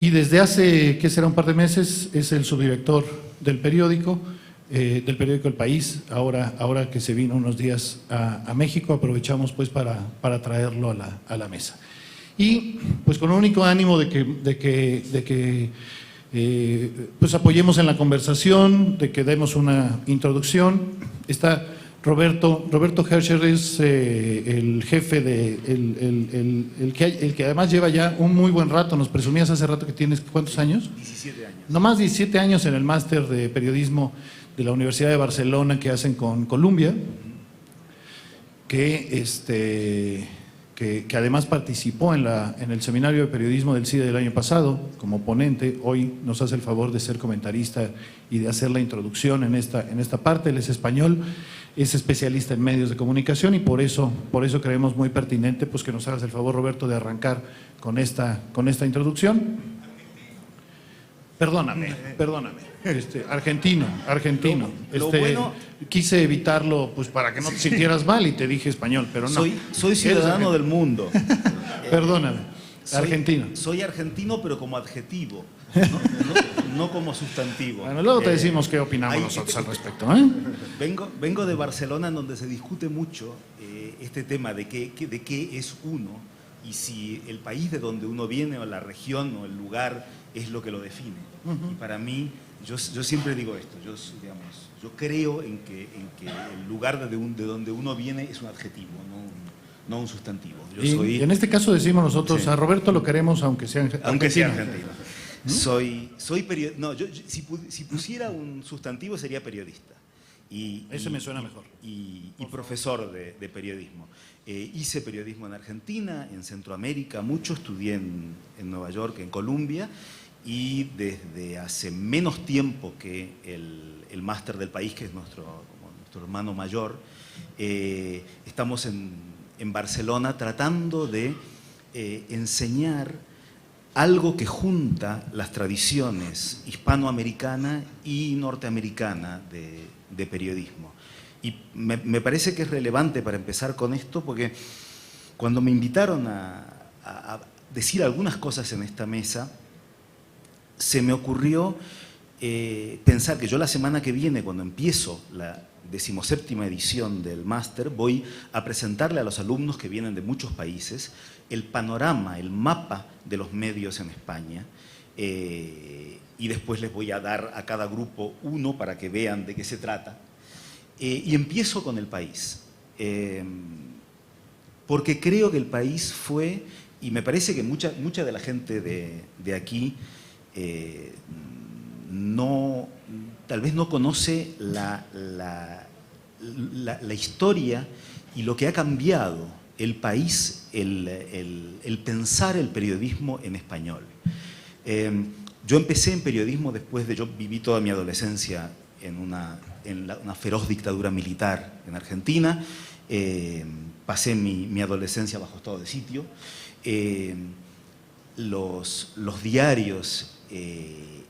Y desde hace, ¿qué será? Un par de meses, es el subdirector del periódico El País. Ahora que se vino unos días a México, aprovechamos pues para traerlo a la mesa. Y pues con un único ánimo de que pues apoyemos en la conversación, de que demos una introducción. Está Roberto Herscher, es el jefe el que además lleva ya un muy buen rato. Nos presumías hace rato que tienes, ¿cuántos años? 17 años. Nomás 17 años en el máster de periodismo de la Universidad de Barcelona que hacen con Columbia, que además participó en el seminario de periodismo del CIDE del año pasado como ponente. Hoy nos hace el favor de ser comentarista y de hacer la introducción en esta parte. Él es español, es especialista en medios de comunicación y por eso creemos muy pertinente pues que nos hagas el favor, Roberto, de arrancar con esta introducción. Perdóname. Argentino. Bueno, quise evitarlo pues para que no te sintieras mal y te dije español, pero no. Soy ciudadano del mundo. Perdóname, argentino. Soy argentino, pero como adjetivo, no como sustantivo. Bueno, luego te decimos qué opinamos nosotros al respecto, ¿eh? Vengo de Barcelona, en donde se discute mucho este tema de qué es uno y si el país de donde uno viene o la región o el lugar es lo que lo define. Y para mí, yo siempre digo esto, yo creo en que el lugar de donde uno viene es un adjetivo, no un sustantivo. Y en este caso decimos nosotros, sí, a Roberto lo queremos aunque sea argentino. Si pusiera un sustantivo sería periodista. Ese me suena mejor. Y profesor de periodismo. Hice periodismo en Argentina, en Centroamérica, mucho, estudié en Nueva York, en Columbia, y desde hace menos tiempo que el máster del país, que es nuestro hermano mayor, estamos en Barcelona tratando de enseñar algo que junta las tradiciones hispanoamericana y norteamericana de periodismo. Y me parece que es relevante para empezar con esto, porque cuando me invitaron a decir algunas cosas en esta mesa, se me ocurrió pensar que yo la semana que viene, cuando empiezo la 17ª edición del máster, voy a presentarle a los alumnos que vienen de muchos países el panorama, el mapa de los medios en España, y después les voy a dar a cada grupo uno para que vean de qué se trata. Y empiezo con El País, porque creo que El País fue, y me parece que mucha de la gente de aquí tal vez no conoce la historia y lo que ha cambiado El País, el pensar el periodismo en español. Yo empecé en periodismo después yo viví toda mi adolescencia en una feroz dictadura militar en Argentina, pasé mi adolescencia bajo estado de sitio, los diarios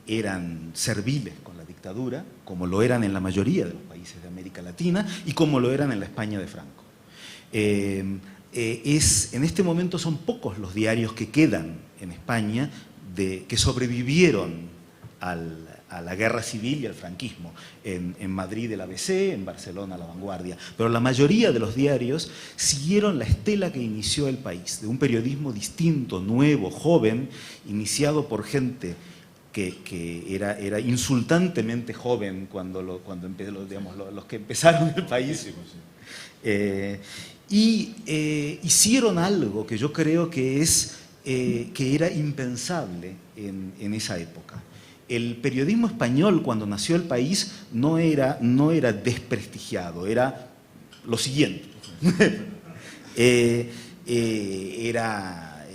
eran serviles con la dictadura, como lo eran en la mayoría de los países de América Latina y como lo eran en la España de Franco. En este momento son pocos los diarios que quedan en España que sobrevivieron a la guerra civil y al franquismo. En Madrid el ABC, en Barcelona La Vanguardia. Pero la mayoría de los diarios siguieron la estela que inició El País, de un periodismo distinto, nuevo, joven, iniciado por gente que era insultantemente joven cuando los que empezaron El País. Hicieron algo que yo creo que era impensable en esa época. El periodismo español, cuando nació El País, no era desprestigiado, era lo siguiente.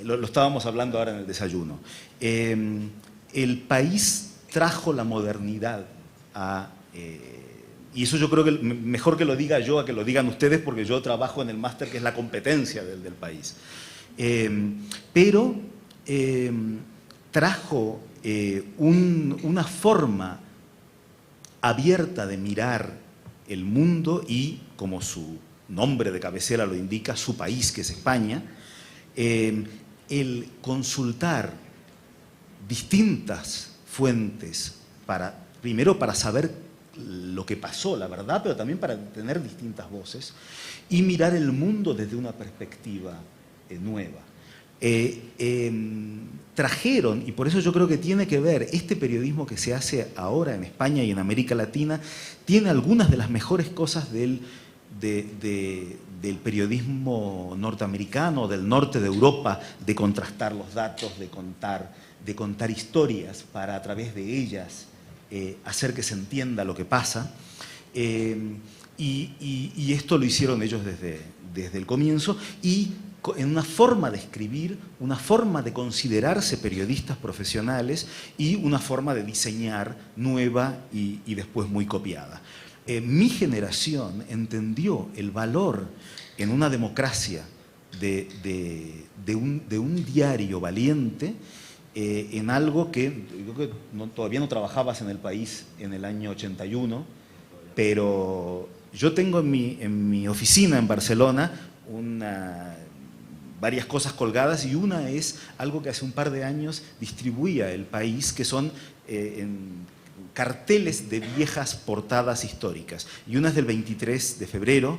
Lo estábamos hablando ahora en el desayuno. El País trajo la modernidad y eso yo creo que mejor que lo diga yo a que lo digan ustedes, porque yo trabajo en el máster que es la competencia del País. Pero trajo una forma abierta de mirar el mundo y, como su nombre de cabecera lo indica, su país, que es España, el consultar distintas fuentes, primero para saber lo que pasó, la verdad, pero también para tener distintas voces y mirar el mundo desde una perspectiva nueva. Trajeron, y por eso yo creo que tiene que ver, este periodismo que se hace ahora en España y en América Latina, tiene algunas de las mejores cosas del periodismo norteamericano, del norte de Europa, de contrastar los datos, de contar historias para a través de ellas hacer que se entienda lo que pasa. Y esto lo hicieron ellos desde el comienzo, y en una forma de escribir, una forma de considerarse periodistas profesionales y una forma de diseñar nueva y después muy copiada. Mi generación entendió el valor en una democracia de un diario valiente, en algo que yo creo que todavía no trabajabas en El País en el año 81, pero yo tengo en mi oficina en Barcelona varias cosas colgadas, y una es algo que hace un par de años distribuía El País, que son carteles de viejas portadas históricas, y una es del 23 de febrero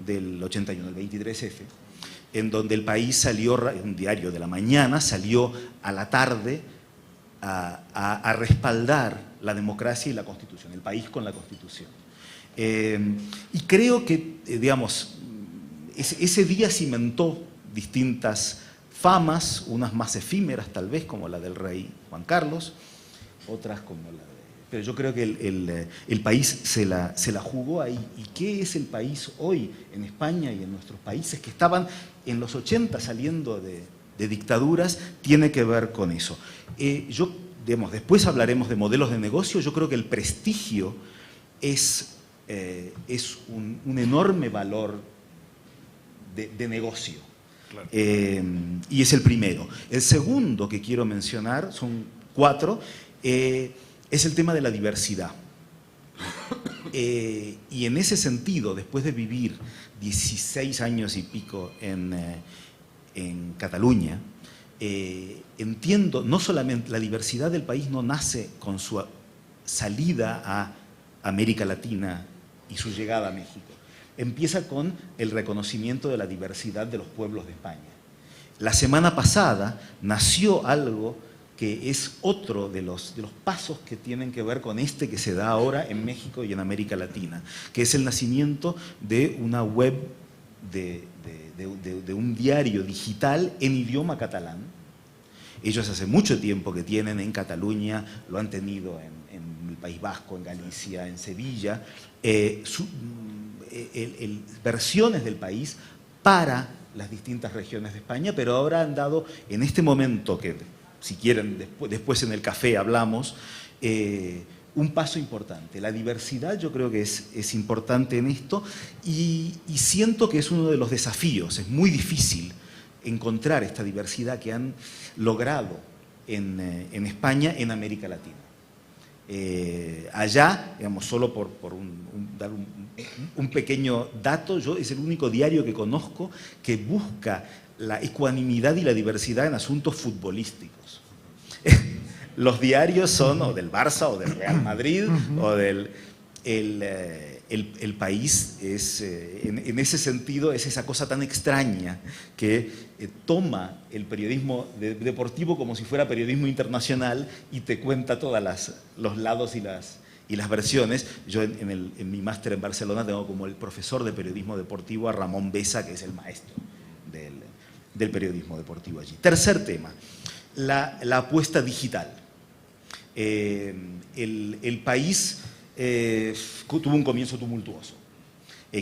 del 81, el 23F, en donde El País salió, un diario de la mañana, salió a la tarde a respaldar la democracia y la Constitución, El País con la Constitución. Y creo que, digamos, ese día cimentó distintas famas, unas más efímeras tal vez, como la del rey Juan Carlos, otras como la de... Pero yo creo que el país se la jugó ahí. ¿Y qué es el país hoy en España y en nuestros países que estaban en los 80 saliendo de dictaduras? Tiene que ver con eso. Digamos, después hablaremos de modelos de negocio. Yo creo que el prestigio es un enorme valor de negocio. Claro. Y es el primero. El segundo que quiero mencionar, son 4, es el tema de la diversidad. Y en ese sentido, después de vivir 16 años y pico en Cataluña, entiendo, no solamente la diversidad del país no nace con su salida a América Latina y su llegada a México. Empieza con el reconocimiento de la diversidad de los pueblos de España. La semana pasada nació algo que es otro de los pasos que tienen que ver con este que se da ahora en México y en América Latina, que es el nacimiento de una web, de un diario digital en idioma catalán. Ellos hace mucho tiempo que tienen en Cataluña, lo han tenido en el País Vasco, en Galicia, en Sevilla, versiones del país para las distintas regiones de España, pero ahora han dado en este momento, que si quieren después en el café hablamos, un paso importante. La diversidad yo creo que es importante en esto, y siento que es uno de los desafíos. Es muy difícil encontrar esta diversidad que han logrado en España, en América Latina. Allá, digamos, solo por dar un pequeño dato, es el único diario que conozco que busca la ecuanimidad y la diversidad en asuntos futbolísticos. Los diarios son o del Barça o del Real Madrid o del... El país es, en ese sentido, es esa cosa tan extraña que toma el periodismo deportivo como si fuera periodismo internacional y te cuenta todos los lados y las versiones. Yo en mi máster en Barcelona tengo como el profesor de periodismo deportivo a Ramón Besa, que es el maestro del periodismo deportivo allí. Tercer tema, la apuesta digital. El país tuvo un comienzo tumultuoso.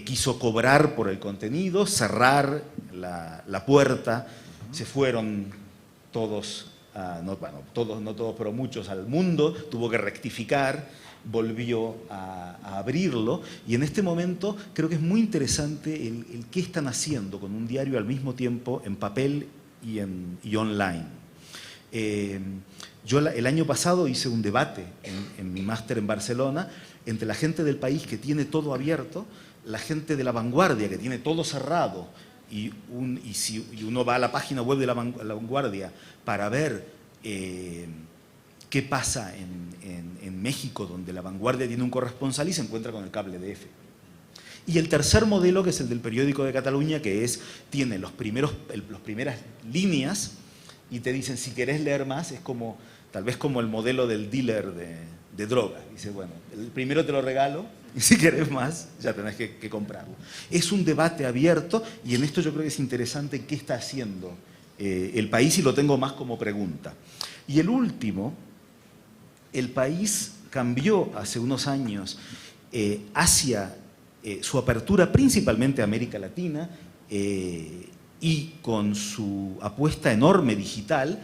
Quiso cobrar por el contenido, cerrar la puerta, se fueron todos, no todos, pero muchos al mundo, tuvo que rectificar, volvió a abrirlo, y en este momento creo que es muy interesante el qué están haciendo con un diario al mismo tiempo en papel y online. Yo el año pasado hice un debate en mi máster en Barcelona entre la gente del país que tiene todo abierto, la gente de La Vanguardia que tiene todo cerrado, y uno va a la página web de La Vanguardia para ver qué pasa en México, donde La Vanguardia tiene un corresponsal y se encuentra con el cable de F. Y el tercer modelo, que es el del periódico de Cataluña, que tiene las primeras líneas y te dicen, si querés leer más, es como, tal vez como el modelo del dealer de drogas. Dice, bueno, el primero te lo regalo y si querés más, ya tenés que comprarlo. Es un debate abierto y en esto yo creo que es interesante qué está haciendo el país, y lo tengo más como pregunta. Y el último, el país cambió hace unos años hacia su apertura principalmente a América Latina y con su apuesta enorme digital,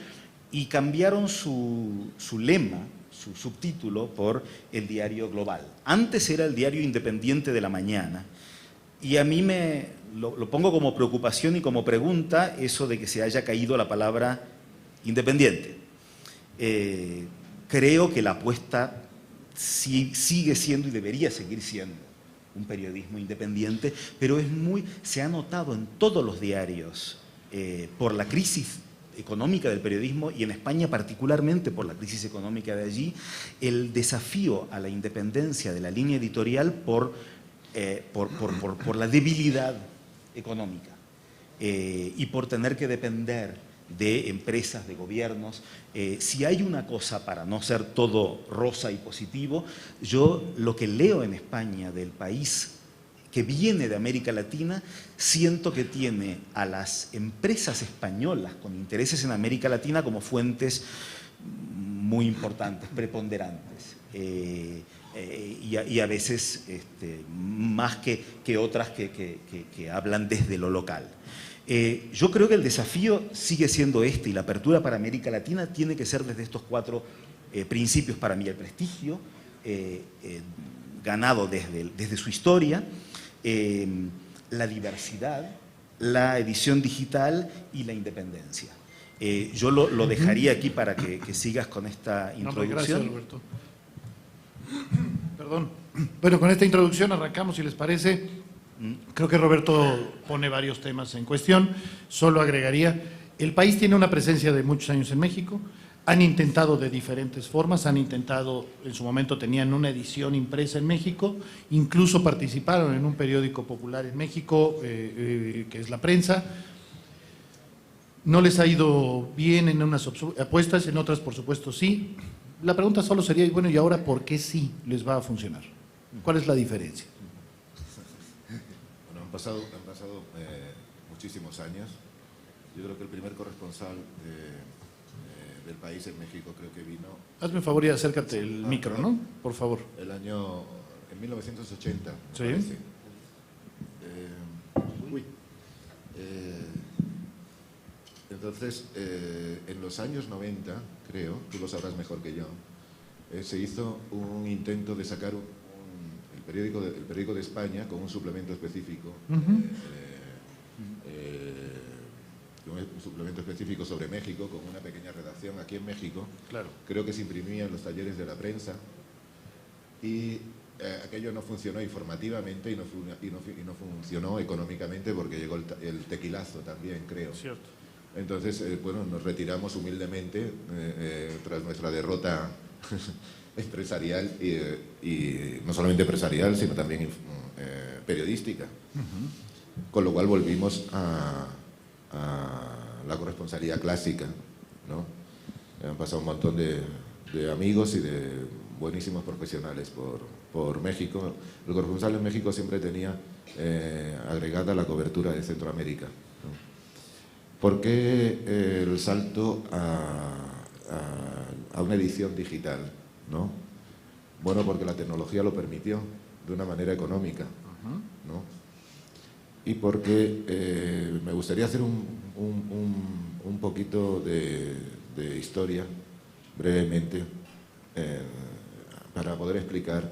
y cambiaron su lema, su subtítulo, por el Diario Global. Antes era el Diario Independiente de la Mañana, y a mí lo pongo como preocupación y como pregunta eso de que se haya caído la palabra independiente. Creo que la apuesta sigue siendo y debería seguir siendo un periodismo independiente, pero se ha notado en todos los diarios por la crisis económica del periodismo, y en España particularmente por la crisis económica de allí, el desafío a la independencia de la línea editorial por la debilidad económica y por tener que depender de empresas, de gobiernos. Si hay una cosa, para no ser todo rosa y positivo, yo lo que leo en España del país que viene de América Latina, siento que tiene a las empresas españolas con intereses en América Latina como fuentes muy importantes, preponderantes, y a veces más que otras que hablan desde lo local. Yo creo que el desafío sigue siendo y la apertura para América Latina tiene que ser desde estos 4 principios para mí: el prestigio ganado desde su historia, la diversidad, la edición digital y la independencia. Yo lo dejaría aquí para que sigas con esta introducción. Gracias, Roberto. Perdón. Bueno, con esta introducción arrancamos, si les parece. Creo que Roberto pone varios temas en cuestión. Solo agregaría, el país tiene una presencia de muchos años en México. Han intentado de diferentes formas, en su momento tenían una edición impresa en México, incluso participaron en un periódico popular en México, que es La Prensa. No les ha ido bien en unas apuestas, en otras por supuesto sí. La pregunta solo sería, bueno, ¿y ahora por qué sí les va a funcionar? ¿Cuál es la diferencia? Bueno, han pasado muchísimos años. Yo creo que el primer corresponsal del país en México creo que vino... Hazme un favor y acércate el micro, ¿no? Por favor. En 1980, sí. Me parece. Entonces, en los años 90, creo, tú lo sabrás mejor que yo, se hizo un intento de sacar el periódico de España con un suplemento específico, un suplemento específico sobre México, con una pequeña redacción aquí en México. Claro. Creo que se imprimía en los talleres de La Prensa, y aquello no funcionó informativamente y no funcionó económicamente, porque llegó el tequilazo también, creo. Cierto. Entonces, bueno, nos retiramos humildemente tras nuestra derrota empresarial, y no solamente empresarial, sino también periodística. Con lo cual volvimos a la corresponsalía clásica, ¿no? Han pasado un montón de amigos y de buenísimos profesionales por México. El corresponsal en México siempre tenía agregada la cobertura de Centroamérica, ¿no? ¿Por qué el salto a una edición digital, ¿no? Bueno, porque la tecnología lo permitió de una manera económica, ¿no? Y porque me gustaría hacer un poquito de historia, brevemente, para poder explicar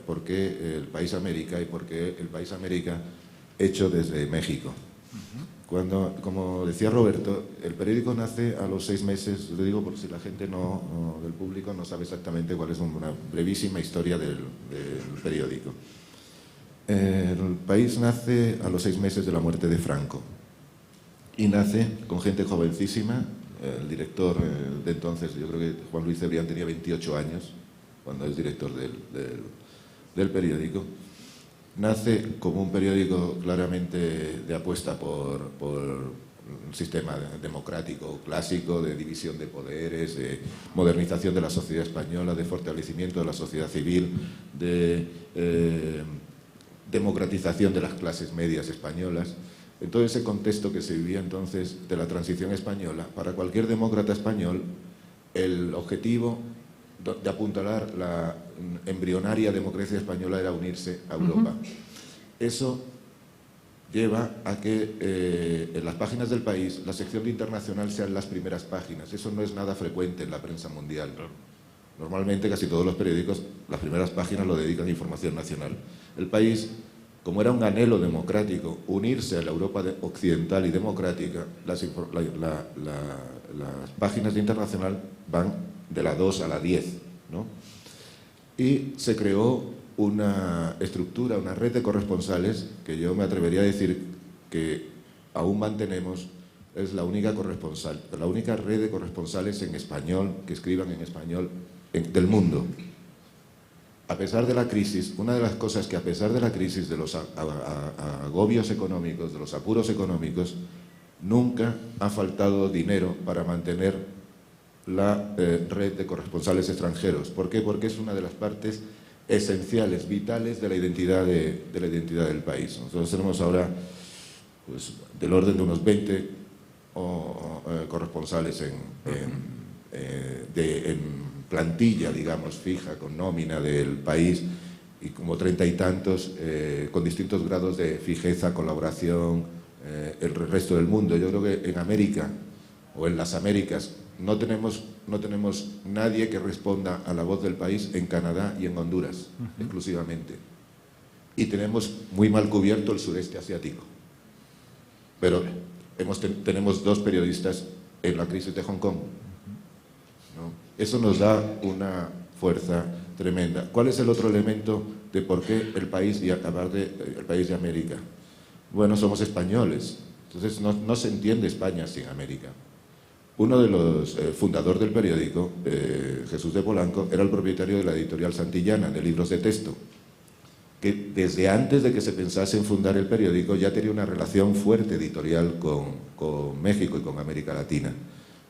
por qué el País América, y por qué el País América hecho desde México. Cuando, como decía Roberto, el periódico nace a los 6 meses, lo digo por si la gente del público no sabe exactamente cuál es una brevísima historia del periódico. El país nace a los 6 meses de la muerte de Franco, y nace con gente jovencísima, el director de entonces, yo creo que Juan Luis Cebrián tenía 28 años cuando es director del periódico. Nace como un periódico claramente de apuesta por un sistema democrático clásico, de división de poderes, de modernización de la sociedad española, de fortalecimiento de la sociedad civil, de democratización de las clases medias españolas. En todo ese contexto que se vivía entonces de la transición española, para cualquier demócrata español, el objetivo de apuntalar la embrionaria democracia española era unirse a Europa. Eso lleva a que en las páginas del país la sección de internacional sean las primeras páginas. Eso no es nada frecuente en la prensa mundial. Normalmente casi todos los periódicos, las primeras páginas lo dedican a información nacional. El país, como era un anhelo democrático, unirse a la Europa occidental y democrática, las páginas de internacional van de la 2 a la 10, ¿no? Y se creó una estructura, una red de corresponsales que yo me atrevería a decir que aún mantenemos. Es la única red de corresponsales en español, que escriban en español, del mundo. A pesar de la crisis, una de las cosas que a pesar de la crisis, de los agobios económicos, de los apuros económicos, nunca ha faltado dinero para mantener la red de corresponsales extranjeros. ¿Por qué? Porque es una de las partes esenciales, vitales de la identidad del país. Nosotros tenemos ahora pues, del orden de unos 20 corresponsales en plantilla, digamos, fija, con nómina del país, y como 30 y tantos con distintos grados de fijeza, colaboración, el resto del mundo. Yo creo que en América o en las Américas no tenemos nadie que responda a la voz del país en Canadá y en Honduras, exclusivamente. Y tenemos muy mal cubierto el sureste asiático. Pero tenemos 2 periodistas en la crisis de Hong Kong, ¿no? Eso nos da una fuerza tremenda. ¿Cuál es el otro elemento de por qué el país de América? Bueno, somos españoles, entonces no se entiende España sin América. Uno de los fundadores del periódico, Jesús de Polanco, era el propietario de la editorial Santillana, de libros de texto, que desde antes de que se pensase en fundar el periódico ya tenía una relación fuerte editorial con México y con América Latina.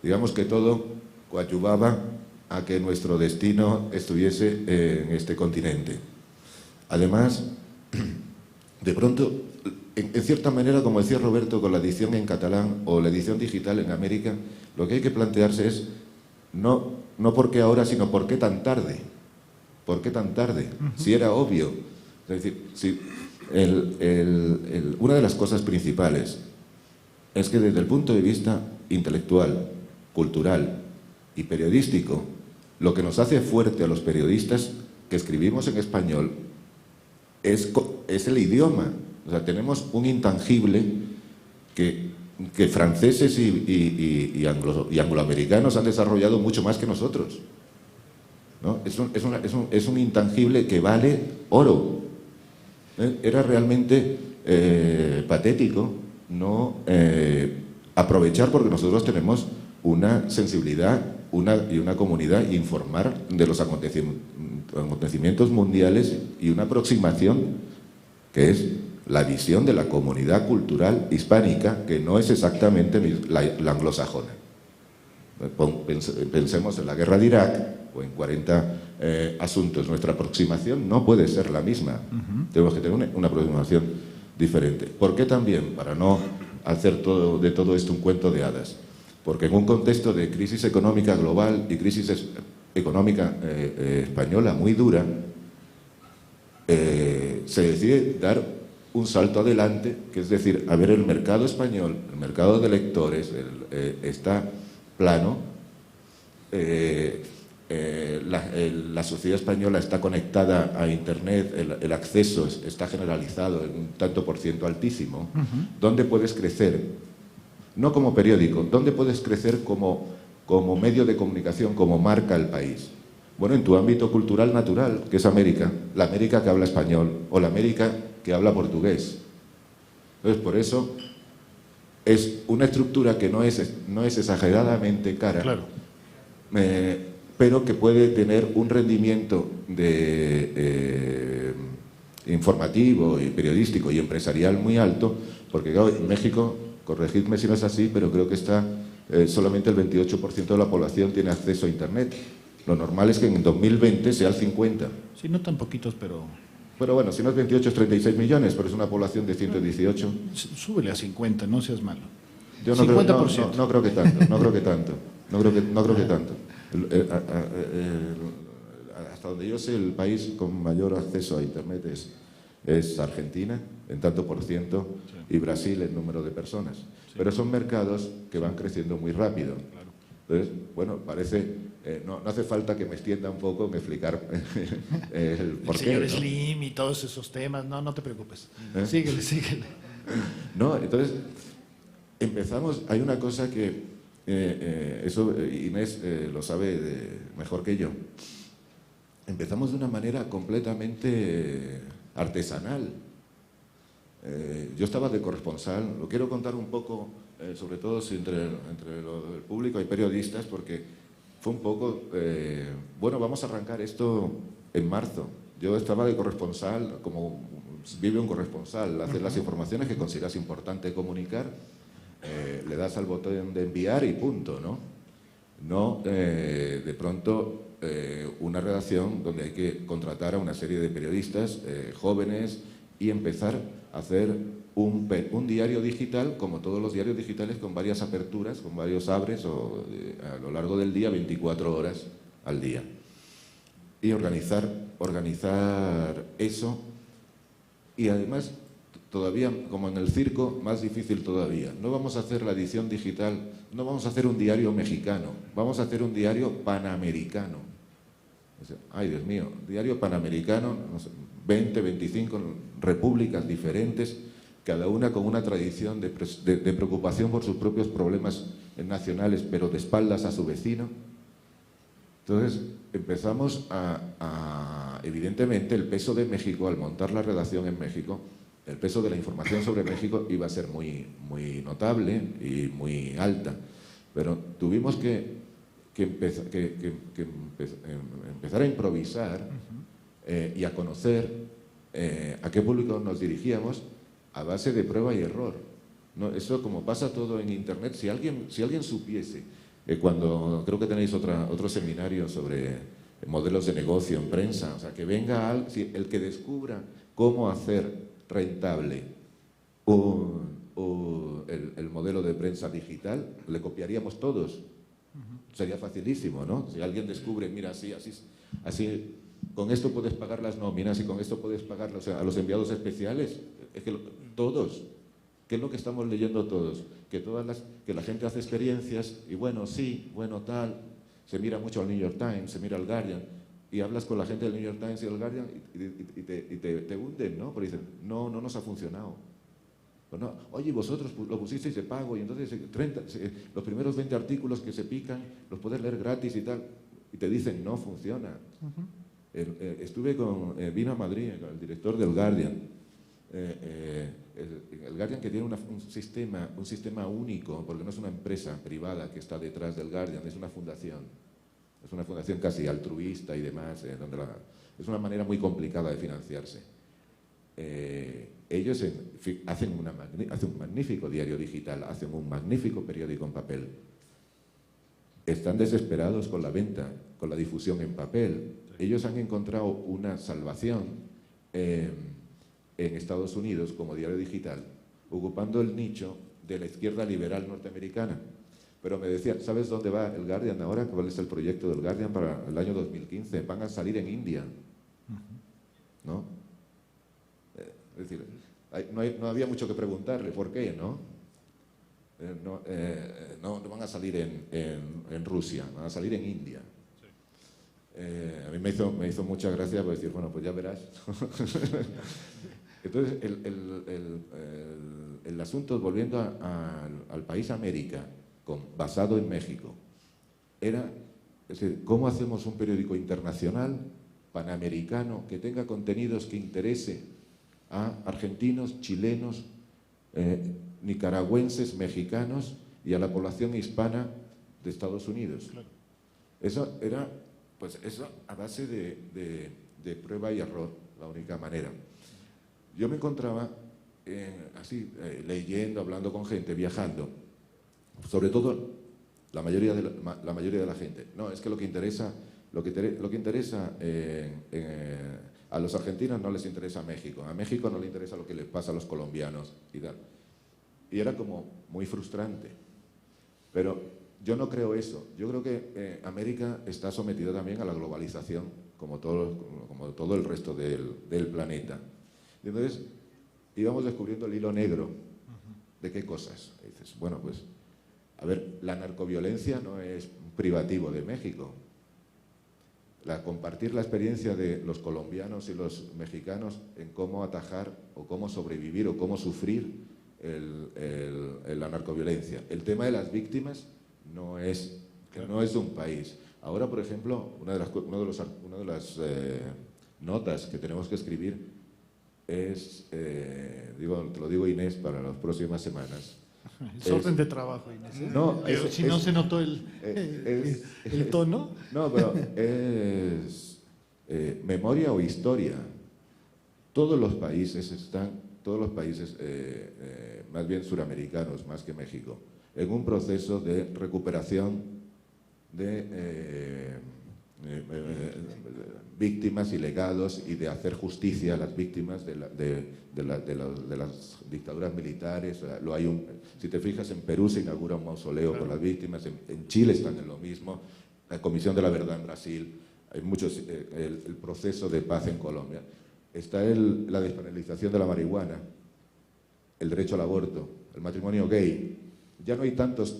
Digamos que todo coadyuvaba a que nuestro destino estuviese en este continente. Además, de pronto, en cierta manera, como decía Roberto, con la edición en catalán o la edición digital en América, lo que hay que plantearse es no por qué ahora, sino por qué tan tarde. ¿Por qué tan tarde? Si era obvio. Es decir, una de las cosas principales es que desde el punto de vista intelectual, cultural y periodístico, lo que nos hace fuerte a los periodistas que escribimos en español es el idioma. O sea, tenemos un intangible que franceses y angloamericanos han desarrollado mucho más que nosotros, ¿no? Es un intangible que vale oro. Era realmente patético no aprovechar, porque nosotros tenemos una sensibilidad y una comunidad, informar de los acontecimientos mundiales y una aproximación que es la visión de la comunidad cultural hispánica, que no es exactamente la anglosajona. Pensemos en la guerra de Irak o en 40 asuntos. Nuestra aproximación no puede ser la misma. Tenemos que tener una aproximación diferente. ¿Por qué también? Para no hacer de todo esto un cuento de hadas. Porque en un contexto de crisis económica global y crisis económica española muy dura, se decide dar un salto adelante, que es decir, a ver, el mercado español, el mercado de lectores está plano, la sociedad española está conectada a Internet, el acceso está generalizado en un tanto por ciento altísimo. ¿Dónde puedes crecer? No como periódico, ¿dónde puedes crecer como medio de comunicación, como marca el país? Bueno, en tu ámbito cultural natural, que es América, la América que habla español o la América que habla portugués. Entonces, por eso, es una estructura que no es exageradamente cara, Claro. pero que puede tener un rendimiento informativo y periodístico y empresarial muy alto, porque claro, en México, corregidme si no es así, pero creo que está solamente el 28% de la población tiene acceso a Internet. Lo normal es que en 2020 sea el 50%. Sí, no tan poquitos, pero Pero bueno, si no es 28 es 36 millones, pero es una población de 118. súbele a 50, no seas malo. Yo no 50%. no creo que tanto, no creo que tanto, no creo que tanto. Hasta donde yo sé, el país con mayor acceso a Internet es Argentina, en tanto por ciento, y Brasil en número de personas. Pero son mercados que van creciendo muy rápido. Entonces, bueno, parece... no hace falta que me extienda un poco en explicar el por El qué. señor ¿no? Slim y todos esos temas, no te preocupes. ¿Eh? Síguele. No, entonces empezamos, hay una cosa que eso Inés lo sabe mejor que yo. Empezamos de una manera completamente artesanal. Yo estaba de corresponsal, lo quiero contar un poco, sobre todo si entre el público hay periodistas, porque fue un poco, bueno, vamos a arrancar esto en marzo. Yo estaba de corresponsal, como vive un corresponsal, haces las informaciones que consideras importante comunicar, le das al botón de enviar y punto, ¿no? No, de pronto, una redacción donde hay que contratar a una serie de periodistas jóvenes y empezar a hacer un diario digital, como todos los diarios digitales, con varias aperturas, con varios abres a lo largo del día, 24 horas al día. Y organizar eso. Y además, todavía, como en el circo, más difícil todavía. No vamos a hacer la edición digital, no vamos a hacer un diario mexicano, vamos a hacer un diario panamericano. Ay, Dios mío, diario panamericano, no sé, 20, 25 repúblicas diferentes, cada una con una tradición de preocupación por sus propios problemas nacionales, pero de espaldas a su vecino. Entonces empezamos evidentemente, el peso de México, al montar la redacción en México, el peso de la información sobre México iba a ser muy, muy notable y muy alta, pero tuvimos que empezar a improvisar y a conocer a qué público nos dirigíamos a base de prueba y error. ¿No? Eso, como pasa todo en Internet, si alguien supiese, cuando creo que tenéis otro seminario sobre modelos de negocio en prensa, o sea, que venga el que descubra cómo hacer rentable el modelo de prensa digital, le copiaríamos todos. Sería facilísimo, ¿no? Si alguien descubre, mira, así, con esto puedes pagar las nóminas y con esto puedes pagar a los enviados especiales, es que todos, ¿qué es lo que estamos leyendo todos? Que la gente hace experiencias y bueno, sí, bueno, tal, se mira mucho al New York Times, se mira al Guardian, y hablas con la gente del New York Times y del Guardian y te hunden, ¿no? Porque dicen, no nos ha funcionado. Pues no, oye, vosotros lo pusisteis de pago y entonces los primeros 20 artículos que se pican los puedes leer gratis y tal, y te dicen, no funciona. Vino a Madrid con el director del Guardian, el Guardian, que tiene un sistema único, porque no es una empresa privada que está detrás del Guardian, es una fundación casi altruista y demás, es una manera muy complicada de financiarse. Ellos hacen un magnífico diario digital, hacen un magnífico periódico en papel. Están desesperados con la venta, con la difusión en papel. Ellos han encontrado una salvación en Estados Unidos como diario digital, ocupando el nicho de la izquierda liberal norteamericana. Pero me decían, ¿sabes dónde va el Guardian ahora? ¿Cuál es el proyecto del Guardian para el año 2015? Van a salir en India, ¿no? Es decir, no había mucho que preguntarle, ¿por qué, no? No van a salir en Rusia, van a salir en India. A mí me hizo mucha gracia por decir, bueno, pues ya verás. Entonces, el asunto, volviendo al país América, basado en México, es decir, ¿cómo hacemos un periódico internacional, panamericano, que tenga contenidos que interese a argentinos, chilenos, nicaragüenses, mexicanos y a la población hispana de Estados Unidos. Claro. Eso era, pues eso a base de prueba y error, la única manera. Yo me encontraba así, leyendo, hablando con gente, viajando, sobre todo la mayoría de la gente. No, es que lo que interesa a los argentinos no les interesa México. A México no le interesa lo que les pasa a los colombianos y tal. Y era como muy frustrante. Pero yo no creo eso. Yo creo que América está sometida también a la globalización, como todo el resto del planeta. Y entonces íbamos descubriendo el hilo negro de qué cosas. Y dices, bueno, pues, a ver, la narcoviolencia no es privativo de México. Compartir la experiencia de los colombianos y los mexicanos en cómo atajar o cómo sobrevivir o cómo sufrir la narcoviolencia. El tema de las víctimas no es de un país. Ahora, por ejemplo, una de las notas que tenemos que escribir es, te lo digo Inés, para las próximas semanas. Es orden de trabajo, Inés. No, si no se notó el tono. No, pero es memoria o historia. Todos los países, más bien suramericanos, más que México, en un proceso de recuperación de víctimas y legados y de hacer justicia a las víctimas de las dictaduras militares. Si te fijas, en Perú se inaugura un mausoleo por las víctimas, en Chile están en lo mismo, la Comisión de la Verdad en Brasil, hay muchos, el proceso de paz en Colombia. Está la despenalización de la marihuana, el derecho al aborto, el matrimonio gay. Ya no hay tantos,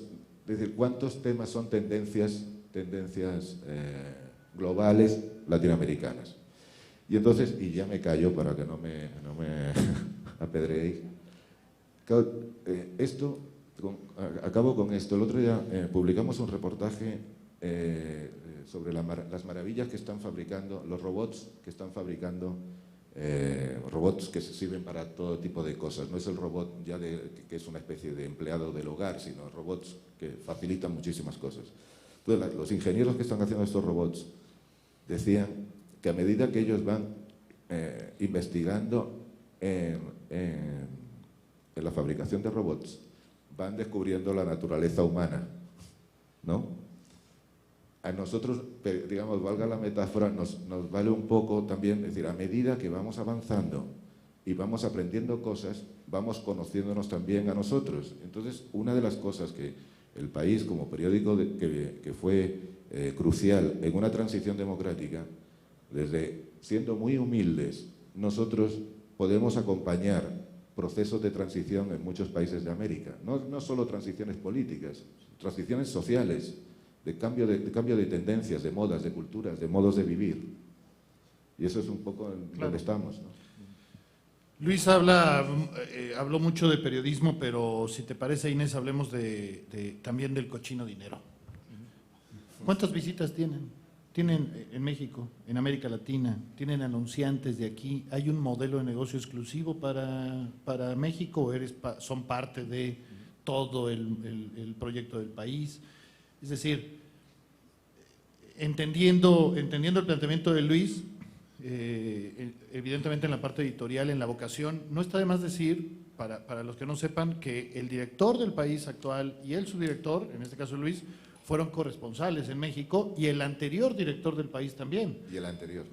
es decir, ¿cuántos temas son tendencias globales latinoamericanas? Y entonces, y ya me callo para que no me apedreéis. Acabo con esto. El otro día publicamos un reportaje sobre las maravillas que están fabricando, los robots que están fabricando, robots que se sirven para todo tipo de cosas. No es el robot ya que es una especie de empleado del hogar, sino robots que facilitan muchísimas cosas. Entonces, los ingenieros que están haciendo estos robots decían que a medida que ellos van investigando en la fabricación de robots, van descubriendo la naturaleza humana, ¿no? A nosotros, digamos, valga la metáfora, nos vale un poco también, es decir, a medida que vamos avanzando y vamos aprendiendo cosas, vamos conociéndonos también a nosotros. Entonces, una de las cosas que El País, como periódico que fue crucial en una transición democrática, siendo muy humildes, nosotros podemos acompañar procesos de transición en muchos países de América. No solo transiciones políticas, transiciones sociales, de cambio de tendencias, de modas, de culturas, de modos de vivir. Y eso es un poco en lo que estamos, ¿no? Luis habló mucho de periodismo, pero si te parece, Inés, hablemos también del cochino dinero. ¿Cuántas visitas tienen? ¿Tienen en México, en América Latina? ¿Tienen anunciantes de aquí? ¿Hay un modelo de negocio exclusivo para México o son parte de todo el proyecto del país? Es decir, entendiendo el planteamiento de Luis, evidentemente en la parte editorial, en la vocación, no está de más decir, para los que no sepan, que el director del País actual y el subdirector, en este caso Luis, fueron corresponsales en México, y el anterior director del País también. Y el anterior.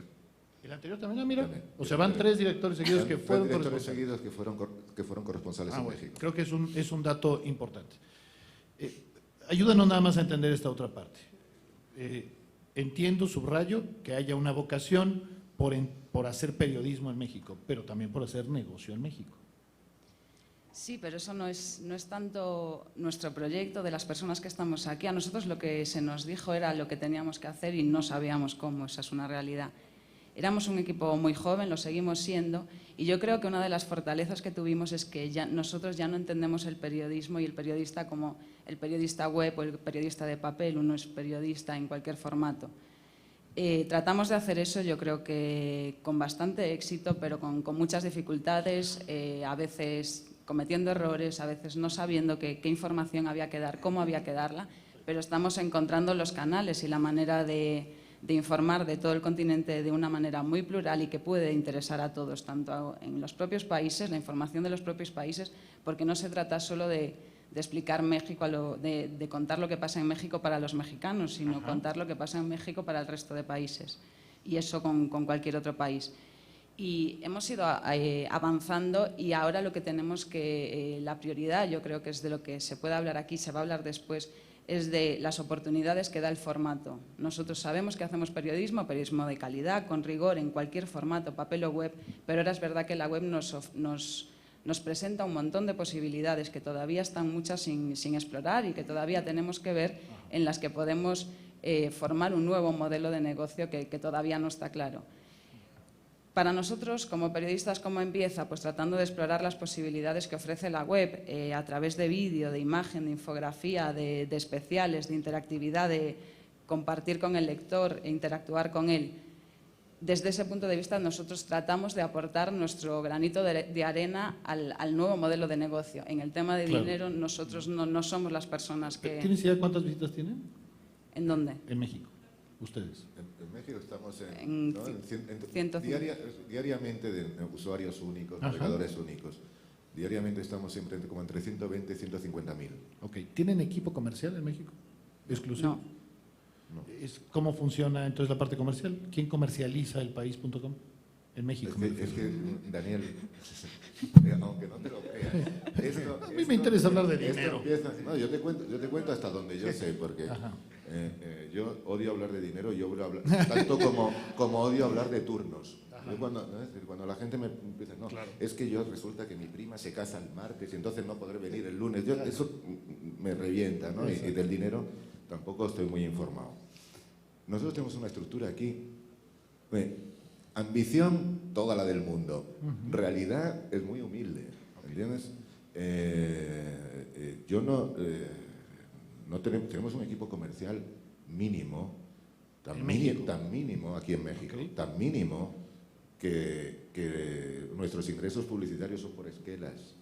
¿El anterior también? Mira. También. O sea, van 3 directores seguidos que fueron corresponsales. Seguidos que fueron corresponsales en Bueno, México. creo que es un dato importante. Ayúdanos nada más a entender esta otra parte. Entiendo, subrayo, que haya una vocación por hacer periodismo en México, pero también por hacer negocio en México. Sí, pero eso no es tanto nuestro proyecto de las personas que estamos aquí. A nosotros lo que se nos dijo era lo que teníamos que hacer y no sabíamos cómo, esa es una realidad. Éramos un equipo muy joven, lo seguimos siendo, y yo creo que una de las fortalezas que tuvimos es que nosotros ya no entendemos el periodismo y el periodista como el periodista web o el periodista de papel. Uno es periodista en cualquier formato. Tratamos de hacer eso, yo creo que con bastante éxito, pero con muchas dificultades, a veces cometiendo errores, a veces no sabiendo qué información había que dar, cómo había que darla, pero estamos encontrando los canales y la manera de informar de todo el continente de una manera muy plural y que puede interesar a todos, tanto en los propios países, la información de los propios países, porque no se trata solo de explicar México, de contar lo que pasa en México para los mexicanos, sino contar lo que pasa en México para el resto de países, y eso con cualquier otro país. Y hemos ido avanzando y ahora lo que tenemos que, la prioridad, yo creo que es de lo que se puede hablar aquí, se va a hablar después, es de las oportunidades que da el formato. Nosotros sabemos que hacemos periodismo de calidad, con rigor, en cualquier formato, papel o web, pero ahora es verdad que la web nos presenta un montón de posibilidades que todavía están muchas sin explorar y que todavía tenemos que ver, en las que podemos formar un nuevo modelo de negocio que todavía no está claro. Para nosotros, como periodistas, ¿cómo empieza? Pues tratando de explorar las posibilidades que ofrece la web a través de vídeo, de imagen, de infografía, de especiales, de interactividad, de compartir con el lector e interactuar con él. Desde ese punto de vista, nosotros tratamos de aportar nuestro granito de arena al nuevo modelo de negocio. En el tema de dinero, nosotros no somos las personas que… ¿Tienes idea cuántas visitas tienen? ¿En dónde? En México, ustedes. En México estamos diariamente de usuarios únicos, navegadores únicos. Diariamente estamos siempre como entre 120 y 150.000. Ok. ¿Tienen equipo comercial en México? ¿Exclusivo? No. ¿Cómo funciona entonces la parte comercial? ¿Quién comercializa elpaís.com en México? Es que Daniel, aunque no te lo creas, a mí me interesa hablar de dinero. No, yo te cuento hasta donde yo sé, porque yo odio hablar de dinero, yo odio hablar, tanto como odio hablar de turnos. Yo cuando la gente me empieza, es que yo resulta que mi prima se casa el martes y entonces no podré venir el lunes. Eso me revienta, ¿no? Y del dinero tampoco estoy muy informado. Nosotros tenemos una estructura aquí. Ambición, toda la del mundo. Realidad es muy humilde, ¿entiendes? Tenemos un equipo comercial mínimo, tan mínimo aquí en México, tan mínimo que nuestros ingresos publicitarios son por esquelas.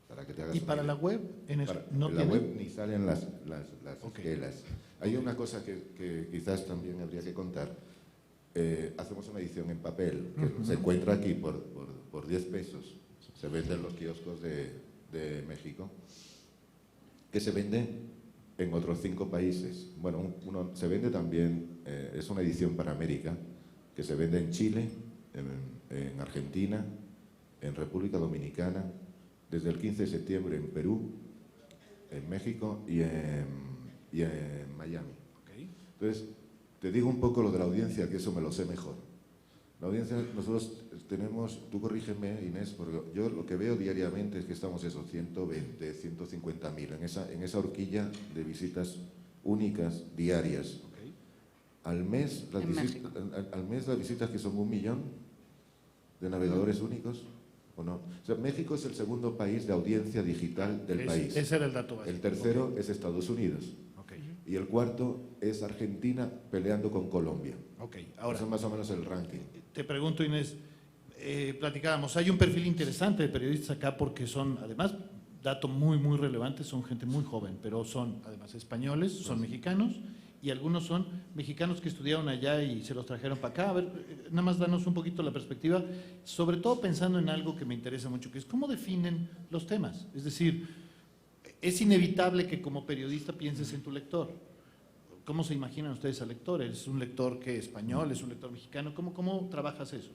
Para que te hagas ¿Y para la web? En la web ni salen las esquelas. Hay una cosa que quizás también habría que contar. Hacemos una edición en papel que se encuentra aquí por 10 pesos. Se vende en los kioscos de México, que se vende en otros 5 países. Bueno, uno se vende también, es una edición para América, que se vende en Chile, en Argentina, en República Dominicana, desde el 15 de septiembre en Perú, en México y en Miami. Entonces, te digo un poco lo de la audiencia, que eso me lo sé mejor. La audiencia, nosotros tenemos, tú corrígeme, Inés, porque yo lo que veo diariamente es que estamos esos 120, 150.000 en esa horquilla de visitas únicas diarias. Al mes las visitas que son 1 millón de navegadores únicos, ¿o no? O sea, México es el segundo país de audiencia digital del país. Ese era el dato básico. El tercero es Estados Unidos. Y el cuarto es Argentina peleando con Colombia. Ahora, eso es más o menos el ranking. Te pregunto, Inés, platicábamos, hay un perfil interesante de periodistas acá porque son, además, dato muy relevante, son gente muy joven, pero son además españoles, son mexicanos, y algunos son mexicanos que estudiaron allá y se los trajeron para acá. A ver, nada más danos un poquito la perspectiva, sobre todo pensando en algo que me interesa mucho, que es cómo definen los temas. Es decir, es inevitable que como periodista pienses en tu lector. ¿Cómo se imaginan ustedes al lector? ¿Es un lector que español? ¿Es un lector mexicano? ¿Cómo trabajas eso?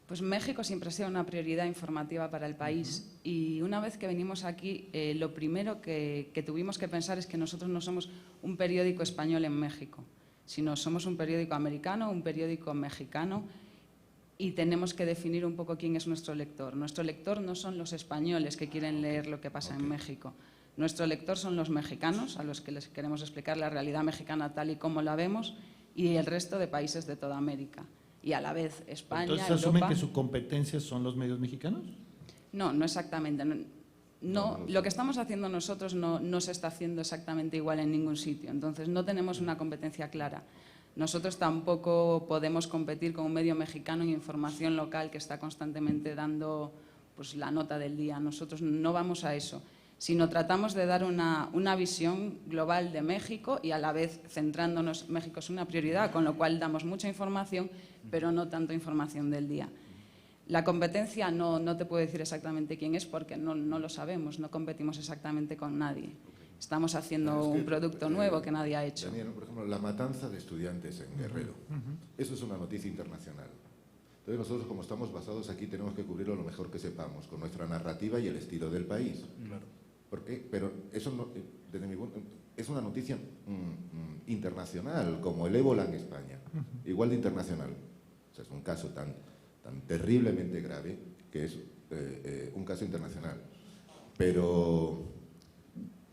Pues México siempre ha sido una prioridad informativa para el país y una vez que venimos aquí, lo primero que tuvimos que pensar es que nosotros no somos un periódico español en México, sino somos un periódico americano, un periódico mexicano, y tenemos que definir un poco quién es nuestro lector. Nuestro lector no son los españoles que quieren leer lo que pasa en México. Nuestro lector son los mexicanos, a los que les queremos explicar la realidad mexicana tal y como la vemos, y el resto de países de toda América. Y a la vez España, ¿Entonces asumen que su competencia son los medios mexicanos? No exactamente. No, lo que estamos haciendo nosotros no se está haciendo exactamente igual en ningún sitio. Entonces no tenemos una competencia clara. Nosotros tampoco podemos competir con un medio mexicano en información local que está constantemente dando pues, la nota del día. Nosotros no vamos a eso, sino tratamos de dar una visión global de México y a la vez centrándonos, México es una prioridad, con lo cual damos mucha información, pero no tanto información del día. La competencia no te puedo decir exactamente quién es porque no lo sabemos, no competimos exactamente con nadie. Estamos haciendo un producto nuevo que nadie ha hecho. Daniel, por ejemplo, la matanza de estudiantes en Guerrero, eso es una noticia internacional. Entonces nosotros, como estamos basados aquí, tenemos que cubrirlo lo mejor que sepamos, con nuestra narrativa y el estilo del país. Claro. ¿Por qué? Pero eso no, es una noticia internacional, como el ébola en España, igual de internacional. O sea, es un caso tan terriblemente grave que es un caso internacional. Pero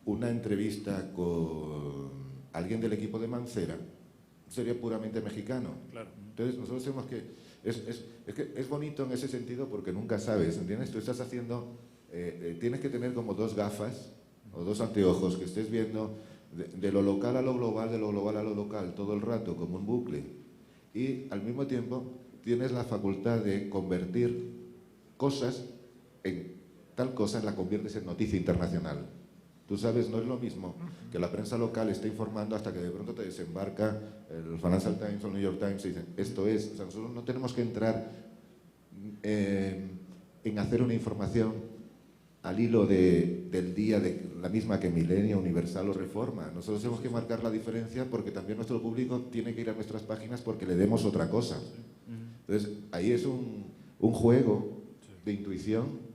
una entrevista con alguien del equipo de Mancera sería puramente mexicano. Claro. Entonces nosotros tenemos que es bonito en ese sentido porque nunca sabes, ¿entiendes? Tú estás haciendo, tienes que tener como dos gafas o dos anteojos que estés viendo de lo local a lo global, de lo global a lo local, todo el rato, como un bucle. Y al mismo tiempo tienes la facultad de convertir cosas en tal cosa, la conviertes en noticia internacional. Tú sabes, no es lo mismo que la prensa local esté informando hasta que de pronto te desembarca el Financial Times o el New York Times y dicen, esto es. O sea, nosotros no tenemos que entrar en hacer una información al hilo del día, de la misma que Milenio, Universal o Reforma. Nosotros tenemos que marcar la diferencia porque también nuestro público tiene que ir a nuestras páginas porque le demos otra cosa. Entonces, ahí es un juego de intuición.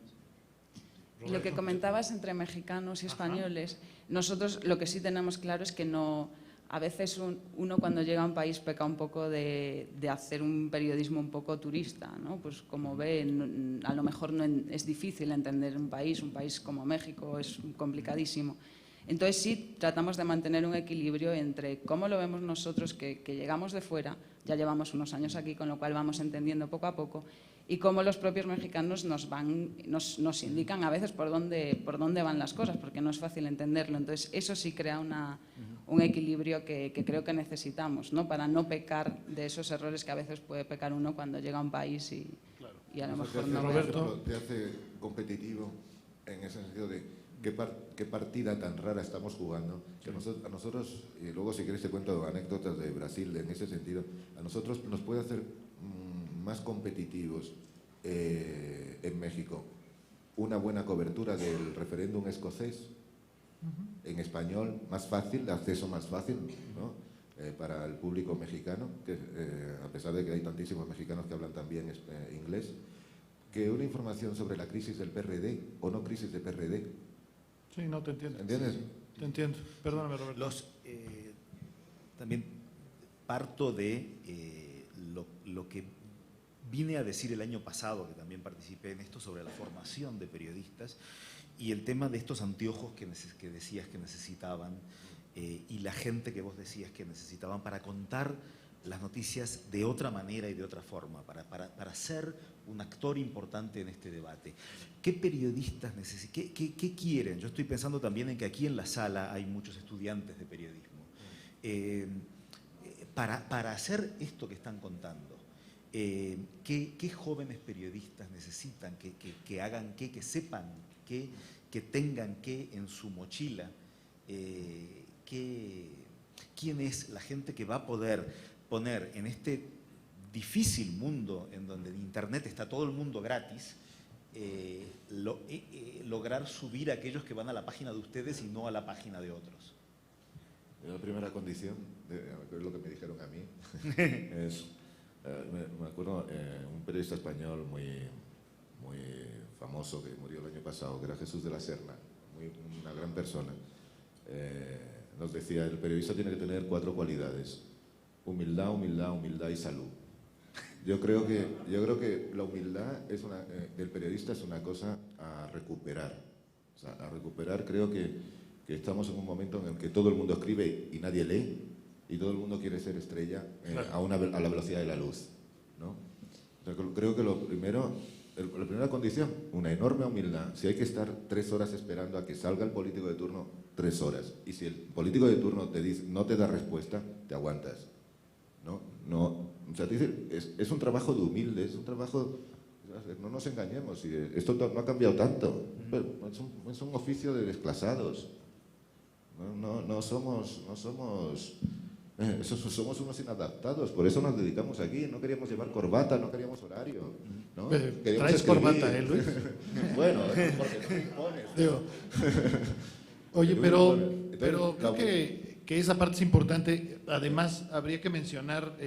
Y lo que comentabas entre mexicanos y españoles, nosotros lo que sí tenemos claro es que no, a veces uno cuando llega a un país peca un poco de hacer un periodismo un poco turista, ¿no? Pues como ve, a lo mejor es difícil entender un país como México, es complicadísimo. Entonces sí tratamos de mantener un equilibrio entre cómo lo vemos nosotros que llegamos de fuera, ya llevamos unos años aquí, con lo cual vamos entendiendo poco a poco, y cómo los propios mexicanos nos indican a veces por dónde van las cosas, porque no es fácil entenderlo. Entonces eso sí crea un equilibrio que creo que necesitamos, ¿no? Para no pecar de esos errores que a veces puede pecar uno cuando llega a un país y a lo mejor no ve. Roberto, te hace competitivo en ese sentido de qué partida tan rara estamos jugando, que a nosotros, y luego si quieres te cuento anécdotas de Brasil en ese sentido, a nosotros nos puede hacer más competitivos en México una buena cobertura del referéndum escocés en español, más fácil, de acceso más fácil, ¿no? Para el público mexicano, que a pesar de que hay tantísimos mexicanos que hablan también inglés, que una información sobre la crisis del PRD o no crisis de PRD. Sí, no, te entiendo. ¿Entiendes? Te entiendo. Perdóname, Roberto. También parto de lo que vine a decir el año pasado, que también participé en esto, sobre la formación de periodistas y el tema de estos anteojos que decías que necesitaban y la gente que vos decías que necesitaban para contar las noticias de otra manera y de otra forma, para ser un actor importante en este debate. ¿Qué periodistas necesitan? ¿Qué quieren? Yo estoy pensando también en que aquí en la sala hay muchos estudiantes de periodismo. Para hacer esto que están contando, ¿qué jóvenes periodistas necesitan que hagan qué, que sepan qué, que tengan qué en su mochila? ¿Quién es la gente que va a poder poner en este difícil mundo en donde en Internet está todo el mundo gratis, lograr subir a aquellos que van a la página de ustedes y no a la página de otros? La primera condición, es lo que me dijeron a mí, es, me acuerdo, un periodista español muy famoso que murió el año pasado, que era Jesús de la Serna, una gran persona, nos decía, el periodista tiene que tener 4 cualidades: humildad, humildad, humildad y salud. Yo creo que la humildad del periodista es una cosa a recuperar. O sea, a recuperar, creo que estamos en un momento en el que todo el mundo escribe y nadie lee, y todo el mundo quiere ser estrella a la velocidad de la luz, ¿no? O sea, creo que la primera condición, una enorme humildad. Si hay que estar 3 horas esperando a que salga el político de turno, 3 horas. Y si el político de turno te dice, no te da respuesta, te aguantas. ¿No? O sea, es un trabajo de humilde, es un trabajo... No nos engañemos, esto no ha cambiado tanto. Es un oficio de desclasados. Somos unos inadaptados, por eso nos dedicamos aquí. No queríamos llevar corbata, no queríamos horario, ¿no? ¿Traes corbata, Luis? Bueno, porque no me impones. Digo, oye, pero creo que esa parte es importante. Además, habría que mencionar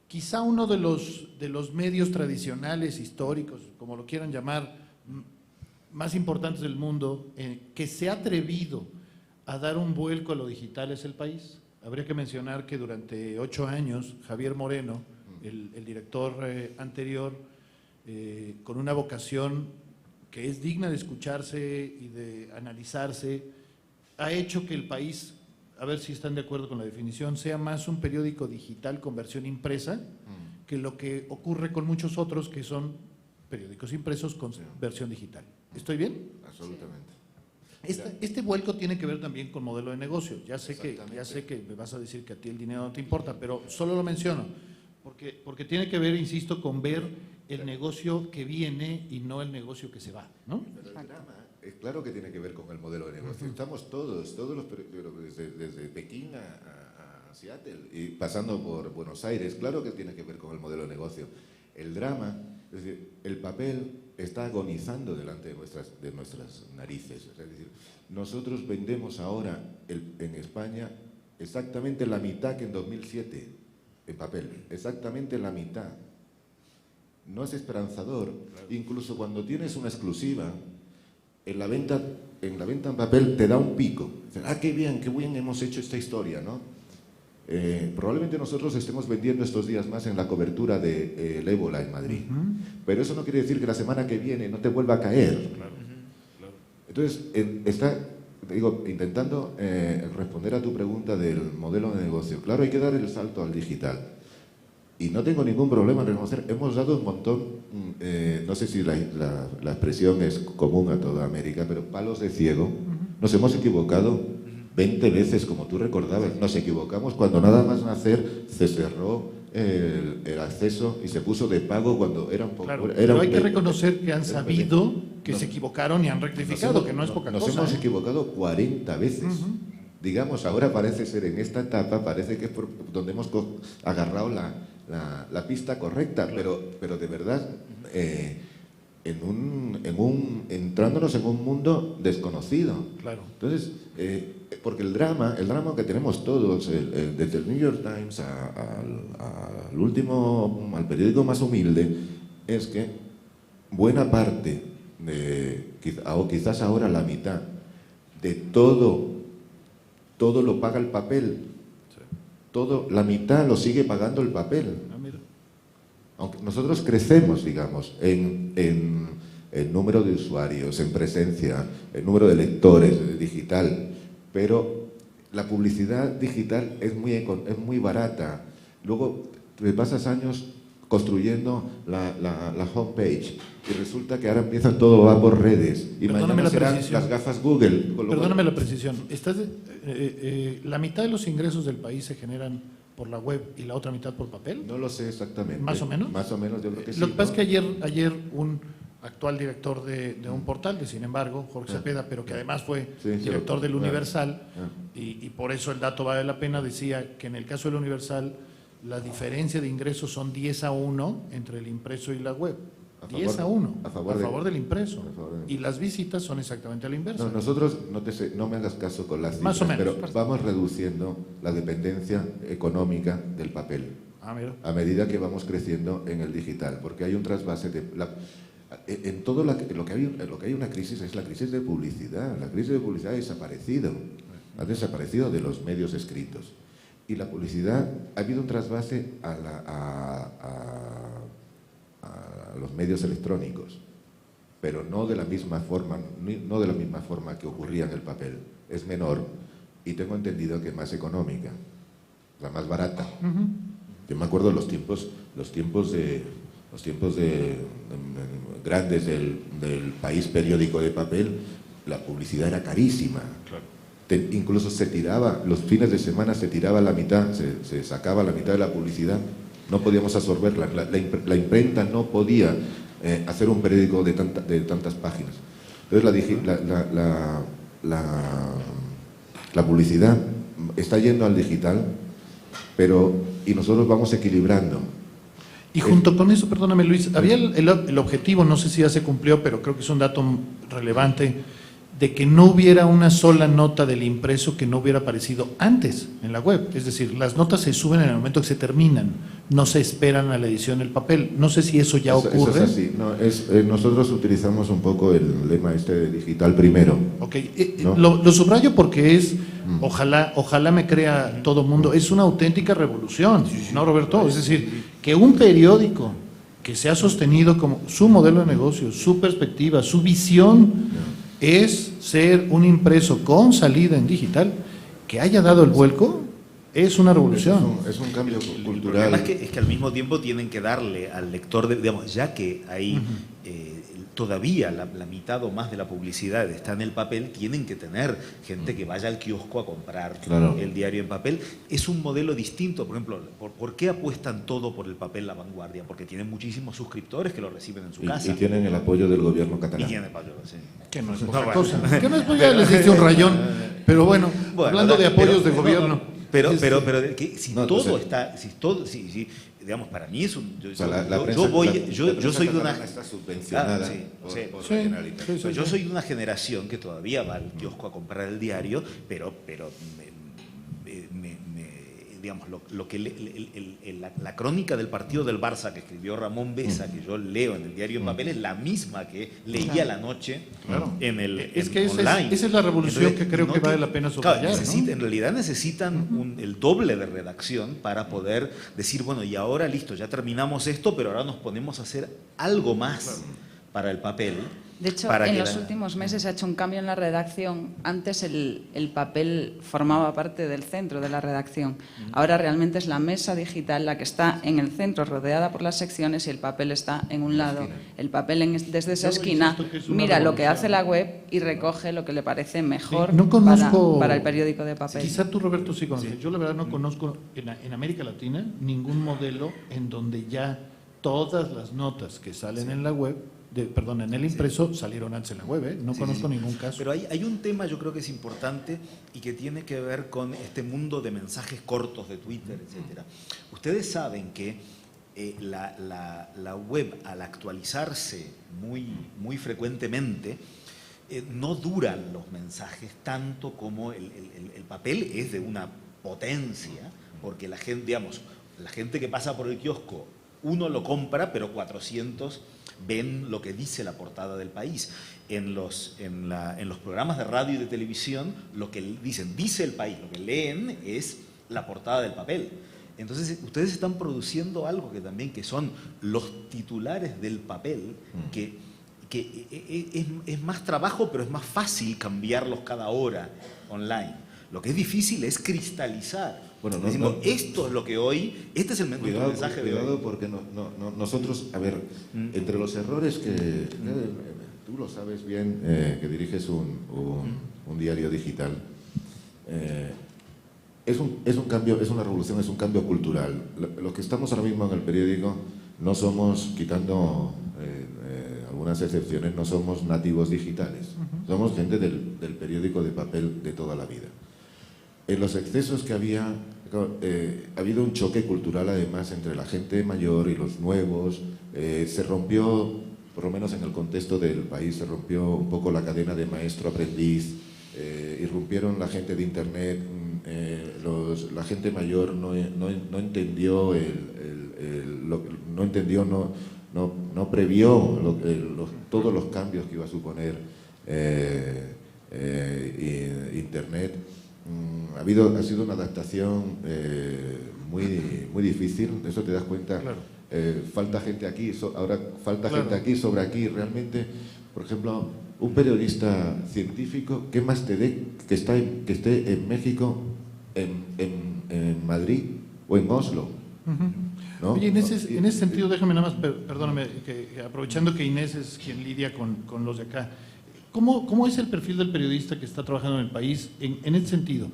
quizá uno de los medios tradicionales, históricos, como lo quieran llamar, más importantes del mundo, que se ha atrevido a dar un vuelco a lo digital es El País. Habría que mencionar que durante 8 años, Javier Moreno, el director anterior, con una vocación que es digna de escucharse y de analizarse, ha hecho que El País, a ver si están de acuerdo con la definición, sea más un periódico digital con versión impresa que lo que ocurre con muchos otros que son periódicos impresos con versión digital. ¿Estoy bien? Absolutamente. Este vuelco tiene que ver también con modelo de negocio. Ya sé que me vas a decir que a ti el dinero no te importa, pero solo lo menciono, porque tiene que ver, insisto, con ver el negocio que viene y no el negocio que se va, ¿no? Pero el drama, claro que tiene que ver con el modelo de negocio. Estamos todos los desde Pekín a Seattle y pasando por Buenos Aires, claro que tiene que ver con el modelo de negocio. El drama, es decir, el papel está agonizando delante de nuestras narices. Es decir, nosotros vendemos ahora en España exactamente la mitad que en 2007 en papel, exactamente la mitad. No es esperanzador. Claro. Incluso cuando tienes una exclusiva, en la venta en papel te da un pico. Qué bien hemos hecho esta historia, ¿no? Probablemente nosotros estemos vendiendo estos días más en la cobertura del ébola en Madrid. Pero eso no quiere decir que la semana que viene no te vuelva a caer. Claro. Entonces, intentando responder a tu pregunta del modelo de negocio. Claro, hay que dar el salto al digital. Y no tengo ningún problema en reconocer, hemos dado un montón, no sé si la expresión es común a toda América, pero palos de ciego. Nos hemos equivocado 20 veces, como tú recordabas. Nos equivocamos cuando nada más nacer se cerró el acceso y se puso de pago cuando era un poco... Claro, pero hay que reconocer que han sabido que se equivocaron y han rectificado, que no es poca cosa. Nos hemos equivocado 40 veces. Digamos, ahora parece ser, en esta etapa, parece que es donde hemos agarrado la pista correcta, pero de verdad, entrándonos en un mundo desconocido. Claro. Entonces, porque el drama que tenemos todos, desde el New York Times al periódico más humilde, es que buena parte, o quizás ahora la mitad, de todo lo paga el papel. La mitad lo sigue pagando el papel. Aunque nosotros crecemos, digamos, en el número de usuarios, en presencia, el número de lectores digital, pero la publicidad digital es muy barata. Luego te pasas años construyendo la homepage y resulta que ahora todo va por redes y mañana serán las gafas Google. Perdóname la precisión. ¿La mitad de los ingresos del país se generan por la web y la otra mitad por papel? No lo sé exactamente. ¿Más o menos? Más o menos, yo creo que sí. Lo que pasa es que ayer un actual director de un portal, sin embargo, Jorge Cepeda, pero que además fue director del Universal, y por eso el dato vale la pena, decía que en el caso del Universal la diferencia de ingresos son 10-1 entre el impreso y la web. 10-1 a favor del impreso. Y las visitas son exactamente a la inversa. No, nosotros, no me hagas caso con las cifras, pero vamos reduciendo la dependencia económica del papel a medida que vamos creciendo en el digital, porque hay un trasvase en todo lo que hay una crisis es la crisis de publicidad. La crisis de publicidad ha desaparecido de los medios escritos. Y la publicidad, ha habido un trasvase a los medios electrónicos, pero no de la misma forma que ocurría en el papel. Es menor y tengo entendido que más económica, la más barata. Yo me acuerdo los tiempos grandes del País periódico de papel, la publicidad era carísima. Claro. Incluso los fines de semana se tiraba la mitad, se sacaba la mitad de la publicidad no podíamos absorberla. La imprenta no podía hacer un periódico de tantas páginas. Entonces la publicidad está yendo al digital, y nosotros vamos equilibrando. Y junto con eso, perdóname Luis, había el objetivo, no sé si ya se cumplió, pero creo que es un dato relevante, de que no hubiera una sola nota del impreso que no hubiera aparecido antes en la web. Es decir, las notas se suben en el momento que se terminan, no se esperan a la edición del papel. No sé si eso ya ocurre. Eso es así. No, nosotros utilizamos un poco el lema de digital primero. Ok, ¿no? Lo subrayo porque es, ojalá me crea todo mundo, es una auténtica revolución, ¿no, Roberto? Es decir, que un periódico que se ha sostenido como su modelo de negocio, su perspectiva, su visión, es ser un impreso con salida en digital, que haya dado el vuelco, es una revolución. Es un cambio cultural. El problema es que al mismo tiempo tienen que darle al lector, digamos, ya que hay todavía la mitad o más de la publicidad está en el papel, tienen que tener gente que vaya al kiosco a comprar el diario en papel. Es un modelo distinto. Por ejemplo, ¿por qué apuestan todo por el papel La Vanguardia? Porque tienen muchísimos suscriptores que lo reciben en su casa. Y tienen el apoyo del gobierno catalán. Y tienen apoyo, sí. Que no es poca cosa. Que no es poca, ya les diste un rayón. Pero bueno, hablando de apoyos de gobierno. Pero si todo, digamos, para mí es un... Yo soy de una... Está subvencionada por la Generalitat. Yo soy de una generación que todavía va al kiosco a comprar el diario, pero digamos, la crónica del partido del Barça que escribió Ramón Besa, que yo leo en el diario en papel, es la misma que leía la noche en el online. Esa es la revolución. Entonces, que creo que vale la pena subrayar. Claro, en realidad necesitan el doble de redacción para poder decir, bueno, y ahora listo, ya terminamos esto, pero ahora nos ponemos a hacer algo más para el papel. De hecho, en los últimos meses se ha hecho un cambio en la redacción. Antes el papel formaba parte del centro de la redacción. Ahora realmente es la mesa digital la que está en el centro, rodeada por las secciones, y el papel está en un lado. El papel desde esa esquina mira lo que hace la web y recoge lo que le parece mejor para el periódico de papel. Quizá tú, Roberto, sí conoces. Yo la verdad no conozco en América Latina ningún modelo en donde ya todas las notas que salen en la web, en el impreso, salieron antes en la web, no conozco ningún caso. Pero hay un tema, yo creo que es importante y que tiene que ver con este mundo de mensajes cortos de Twitter, etcétera. Ustedes saben que la web, al actualizarse muy frecuentemente, no duran los mensajes tanto como el papel es de una potencia, porque la gente que pasa por el kiosco, uno lo compra, pero 400 ven lo que dice la portada del País. En los programas de radio y de televisión, lo que dice el País, lo que leen es la portada del papel. Entonces, ustedes están produciendo algo que son los titulares del papel, que es más trabajo, pero es más fácil cambiarlos cada hora online. Lo que es difícil es cristalizar. Bueno, esto es lo que hoy, este es el mensaje de hoy. Porque nosotros, a ver, entre los errores que tú lo sabes bien, que diriges un diario digital, es un cambio, es una revolución, es un cambio cultural. Los que estamos ahora mismo en el periódico no somos, quitando algunas excepciones, no somos nativos digitales. Somos gente del periódico de papel de toda la vida. En los excesos que ha habido un choque cultural además entre la gente mayor y los nuevos. Se rompió, por lo menos en el contexto del país, se rompió un poco la cadena de maestro-aprendiz, irrumpieron la gente de internet, la gente mayor no entendió, no previó todos los cambios que iba a suponer internet. Ha sido una adaptación muy difícil, de eso te das cuenta. Claro. Falta gente aquí, ahora falta gente aquí sobre aquí. Realmente, por ejemplo, un periodista científico, ¿qué más te dé que esté en México, en Madrid o en Oslo? ¿No? Oye, en ese sentido, déjame nada más, perdóname, que aprovechando que Inés es quien lidia con los de acá, ¿cómo es el perfil del periodista que está trabajando en el país en ese sentido?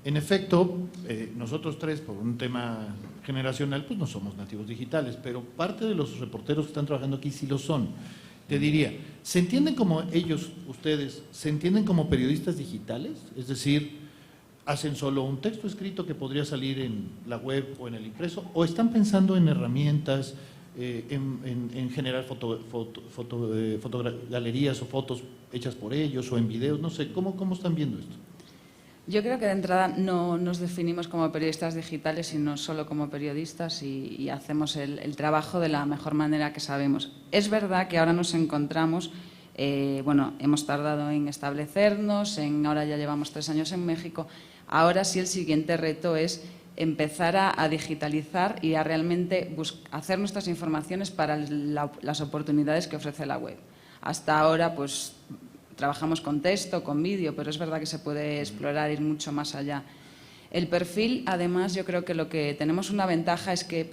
En efecto, nosotros tres, por un tema generacional, pues no somos nativos digitales, pero parte de los reporteros que están trabajando aquí sí lo son. Te diría, ¿se entienden como ellos, ustedes, se entienden como periodistas digitales? Es decir, ¿hacen solo un texto escrito que podría salir en la web o en el impreso? ¿O están pensando en herramientas, en generar galerías o fotos hechas por ellos o en videos? No sé, ¿cómo están viendo esto? Yo creo que de entrada no nos definimos como periodistas digitales, sino solo como periodistas y hacemos el trabajo de la mejor manera que sabemos. Es verdad que ahora nos encontramos, hemos tardado en establecernos, ahora ya llevamos 3 años en México. Ahora sí el siguiente reto es empezar a digitalizar y a realmente hacer nuestras informaciones para las oportunidades que ofrece la web. Hasta ahora, pues, trabajamos con texto, con vídeo, pero es verdad que se puede explorar, ir mucho más allá. El perfil, además, yo creo que lo que tenemos una ventaja es que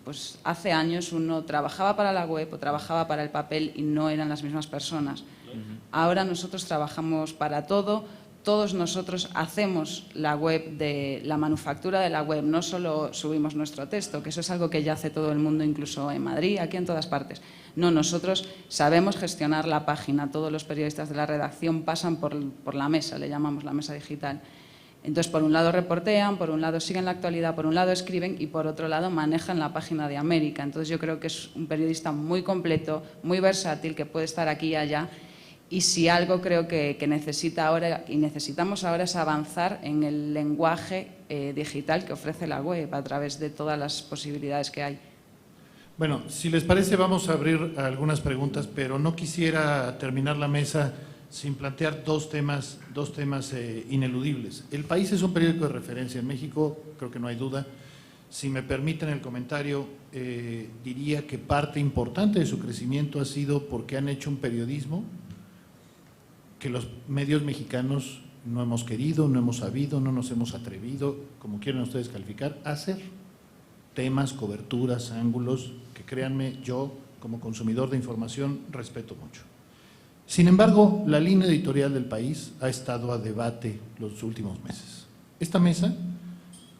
pues hace años uno trabajaba para la web o trabajaba para el papel y no eran las mismas personas. Ahora nosotros trabajamos para todo, todos nosotros hacemos la web, la manufactura de la web, no solo subimos nuestro texto, que eso es algo que ya hace todo el mundo, incluso en Madrid, aquí en todas partes. No, nosotros sabemos gestionar la página, todos los periodistas de la redacción pasan por la mesa, le llamamos la mesa digital. Entonces, por un lado reportean, por un lado siguen la actualidad, por un lado escriben y por otro lado manejan la página de América. Entonces, yo creo que es un periodista muy completo, muy versátil, que puede estar aquí y allá. Y si algo creo que necesita ahora y necesitamos ahora es avanzar en el lenguaje digital que ofrece la web a través de todas las posibilidades que hay. Bueno, si les parece vamos a abrir algunas preguntas, pero no quisiera terminar la mesa sin plantear dos temas ineludibles. El País es un periódico de referencia en México, creo que no hay duda. Si me permiten el comentario, diría que parte importante de su crecimiento ha sido porque han hecho un periodismo que los medios mexicanos no hemos querido, no hemos sabido, no nos hemos atrevido, como quieran ustedes calificar, a hacer temas, coberturas, ángulos, que créanme, yo como consumidor de información respeto mucho. Sin embargo, la línea editorial del País ha estado a debate los últimos meses. Esta mesa,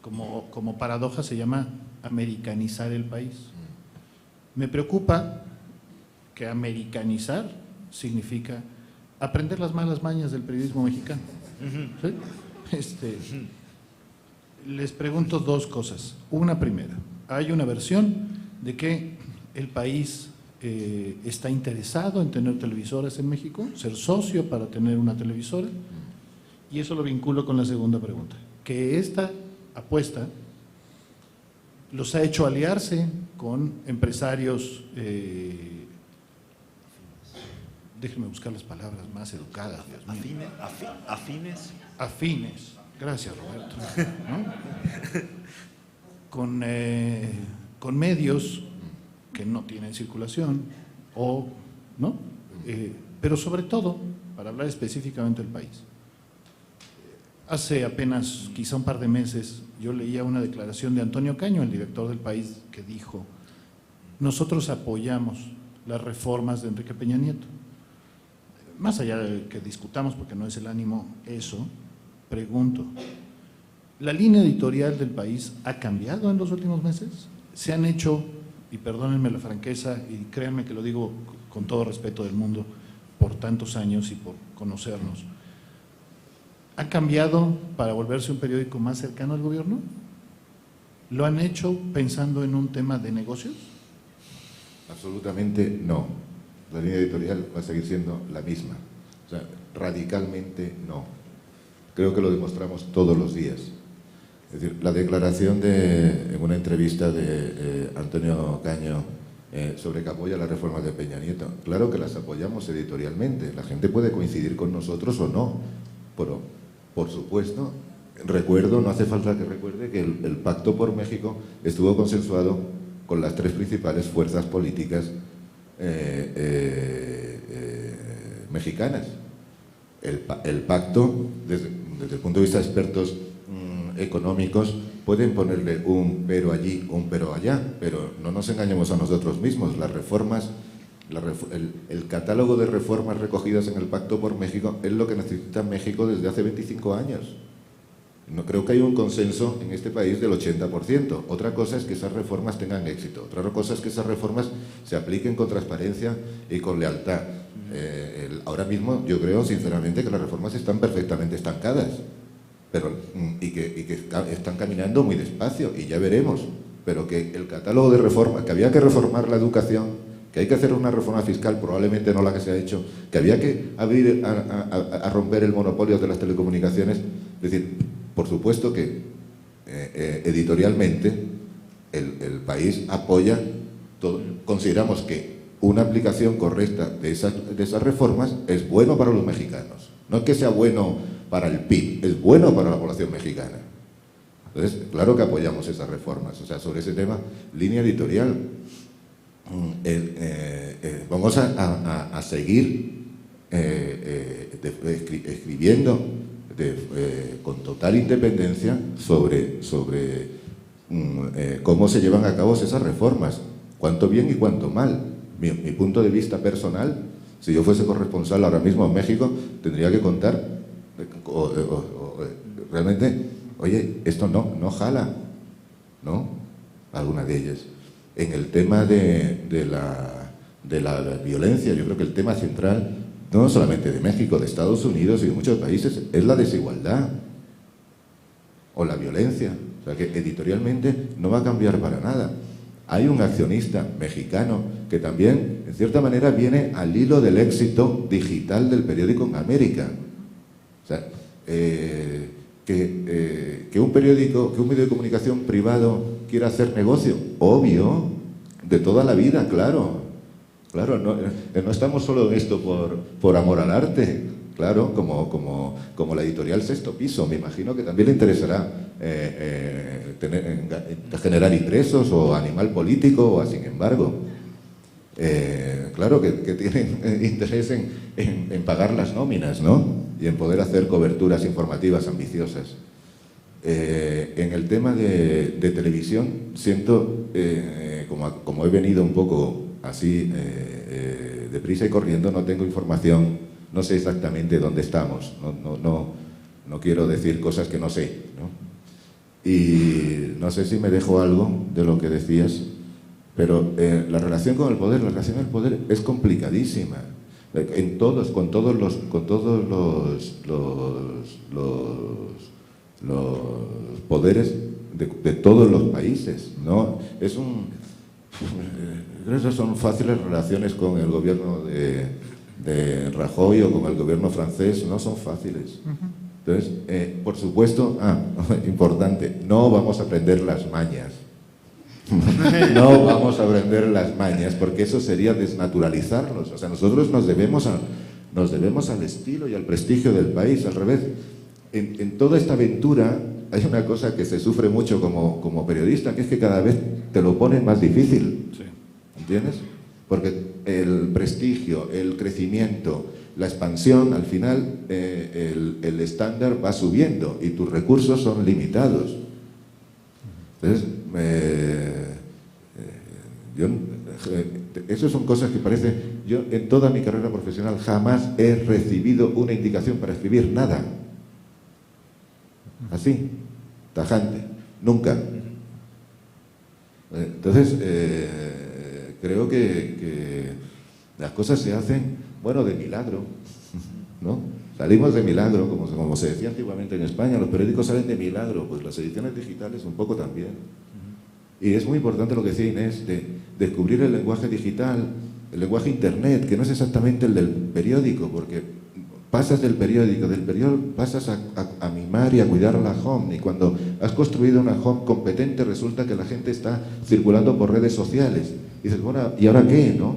como paradoja, se llama americanizar el país. Me preocupa que americanizar significa aprender las malas mañas del periodismo mexicano. ¿Sí? Les pregunto dos cosas. Una primera, hay una versión de que el País está interesado en tener televisoras en México, ser socio para tener una televisora, y eso lo vinculo con la segunda pregunta, que esta apuesta los ha hecho aliarse con empresarios, déjenme buscar las palabras más educadas, Dios mío. Afines, gracias Roberto. ¿No? Con medios que no tienen circulación, ¿no? Pero sobre todo, para hablar específicamente del País, hace apenas quizá un par de meses yo leía una declaración de Antonio Caño, el director del País, que dijo: nosotros apoyamos las reformas de Enrique Peña Nieto. Más allá de que discutamos, porque no es el ánimo eso, pregunto, ¿la línea editorial del País ha cambiado en los últimos meses? ¿Se han hecho, y perdónenme la franqueza, y créanme que lo digo con todo respeto del mundo, por tantos años y por conocernos, ¿ha cambiado para volverse un periódico más cercano al gobierno? ¿Lo han hecho pensando en un tema de negocios? Absolutamente no. La línea editorial va a seguir siendo la misma. O sea, radicalmente no. Creo que lo demostramos todos los días. Es decir, la declaración en una entrevista de Antonio Caño sobre que apoya las reformas de Peña Nieto. Claro que las apoyamos editorialmente. La gente puede coincidir con nosotros o no. Pero, por supuesto, no hace falta que recuerde que el Pacto por México estuvo consensuado con las 3 principales fuerzas políticas mexicanas. El pacto, desde el punto de vista de expertos económicos, pueden ponerle un pero allí, un pero allá, pero no nos engañemos a nosotros mismos. Las reformas, el catálogo de reformas recogidas en el Pacto por México es lo que necesita México desde hace 25 años. No creo que haya un consenso en este país del 80%. Otra cosa es que esas reformas tengan éxito. Otra cosa es que esas reformas se apliquen con transparencia y con lealtad. Ahora mismo yo creo sinceramente que las reformas están perfectamente estancadas, y que están caminando muy despacio, y ya veremos. Pero que el catálogo de reformas, que había que reformar la educación, que hay que hacer una reforma fiscal, probablemente no la que se ha hecho, que había que abrir a romper el monopolio de las telecomunicaciones. Es decir, por supuesto que editorialmente el país apoya todo. Consideramos que una aplicación correcta de esas reformas es bueno para los mexicanos. No es que sea bueno para el PIB, es bueno para la población mexicana. Entonces, claro que apoyamos esas reformas. O sea, sobre ese tema, línea editorial. Vamos a seguir escribiendo con total independencia sobre cómo se llevan a cabo esas reformas, cuánto bien y cuánto mal. Mi punto de vista personal, si yo fuese corresponsal ahora mismo en México, tendría que contar realmente, oye, esto no jala, ¿no? Alguna de ellas. En el tema de la violencia, yo creo que el tema central, no solamente de México, de Estados Unidos y de muchos países, es la desigualdad o la violencia. O sea, que editorialmente no va a cambiar para nada. Hay un accionista mexicano que también, en cierta manera, viene al hilo del éxito digital del periódico en América. O sea, que un periódico, que un medio de comunicación privado quiera hacer negocio, obvio, de toda la vida, claro. Claro, no estamos solo en esto por amor al arte, claro, como la editorial Sexto Piso. Me imagino que también le interesará generar ingresos o animal político, o sin embargo. Claro que tienen interés en pagar las nóminas, ¿no? Y en poder hacer coberturas informativas ambiciosas. En el tema de televisión, siento, como he venido un poco así deprisa y corriendo, no tengo información, no sé exactamente dónde estamos, no quiero decir cosas que no sé, ¿no? Y no sé si me dejo algo de lo que decías, pero la relación con el poder es complicadísima. Con todos los poderes de todos los países, ¿no? Creo que son fáciles relaciones con el gobierno de Rajoy o con el gobierno francés, no son fáciles. Entonces, por supuesto, importante, no vamos a aprender las mañas. No vamos a aprender las mañas, porque eso sería desnaturalizarlos. O sea, nosotros nos debemos al estilo y al prestigio del país. Al revés, en toda esta aventura hay una cosa que se sufre mucho como periodista, que es que cada vez te lo ponen más difícil. Sí. ¿Entiendes? Porque el prestigio, el crecimiento, la expansión, al final el estándar va subiendo y tus recursos son limitados. Entonces, esas son cosas que parece... Yo en toda mi carrera profesional jamás he recibido una indicación para escribir nada. Así, tajante, nunca. Entonces, creo que las cosas se hacen, bueno, de milagro, ¿no? Salimos de milagro, como se decía antiguamente en España, los periódicos salen de milagro, pues las ediciones digitales un poco también. Y es muy importante lo que decía Inés, de descubrir el lenguaje digital, el lenguaje internet, que no es exactamente el del periódico, porque pasas del periódico pasas a mimar y a cuidar la home, y cuando has construido una home competente resulta que la gente está circulando por redes sociales. Y dices, bueno, ¿y ahora qué, no?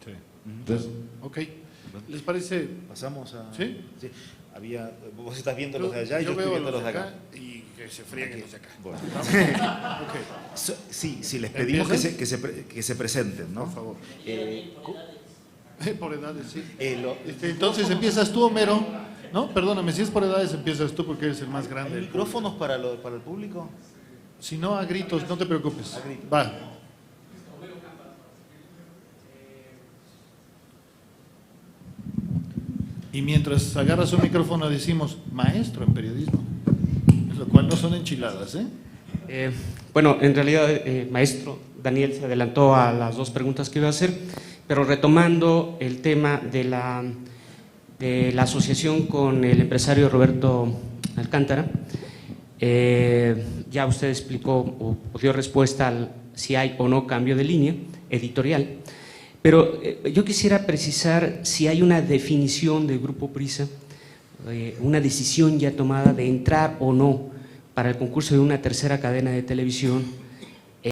Sí. Entonces, Ok. ¿Les parece? Pasamos a... ¿Sí? Sí. Vos estás viendo los de allá y yo estoy veo viendo los de acá. Y que se frieguen los de acá. Bueno. Ok. Sí, les pedimos ¿Empiezan? que se presenten, ¿no? Por favor. Por edades, sí. Lo- Entonces empiezas tú, Homero. No, perdóname, si es por edades empiezas tú porque eres el más grande. ¿Hay micrófonos para el público? Si no, a gritos, no te preocupes. A gritos. Va. Y mientras agarras un micrófono decimos, maestro en periodismo. lo cual no son enchiladas, ¿eh? Bueno, en realidad, maestro Daniel se adelantó a las dos preguntas que iba a hacer, pero retomando el tema de la asociación con el empresario Roberto Alcántara, ya usted explicó o dio respuesta al si hay o no cambio de línea editorial, pero yo quisiera precisar si hay una definición del Grupo Prisa, una decisión ya tomada de entrar o no para el concurso de una tercera cadena de televisión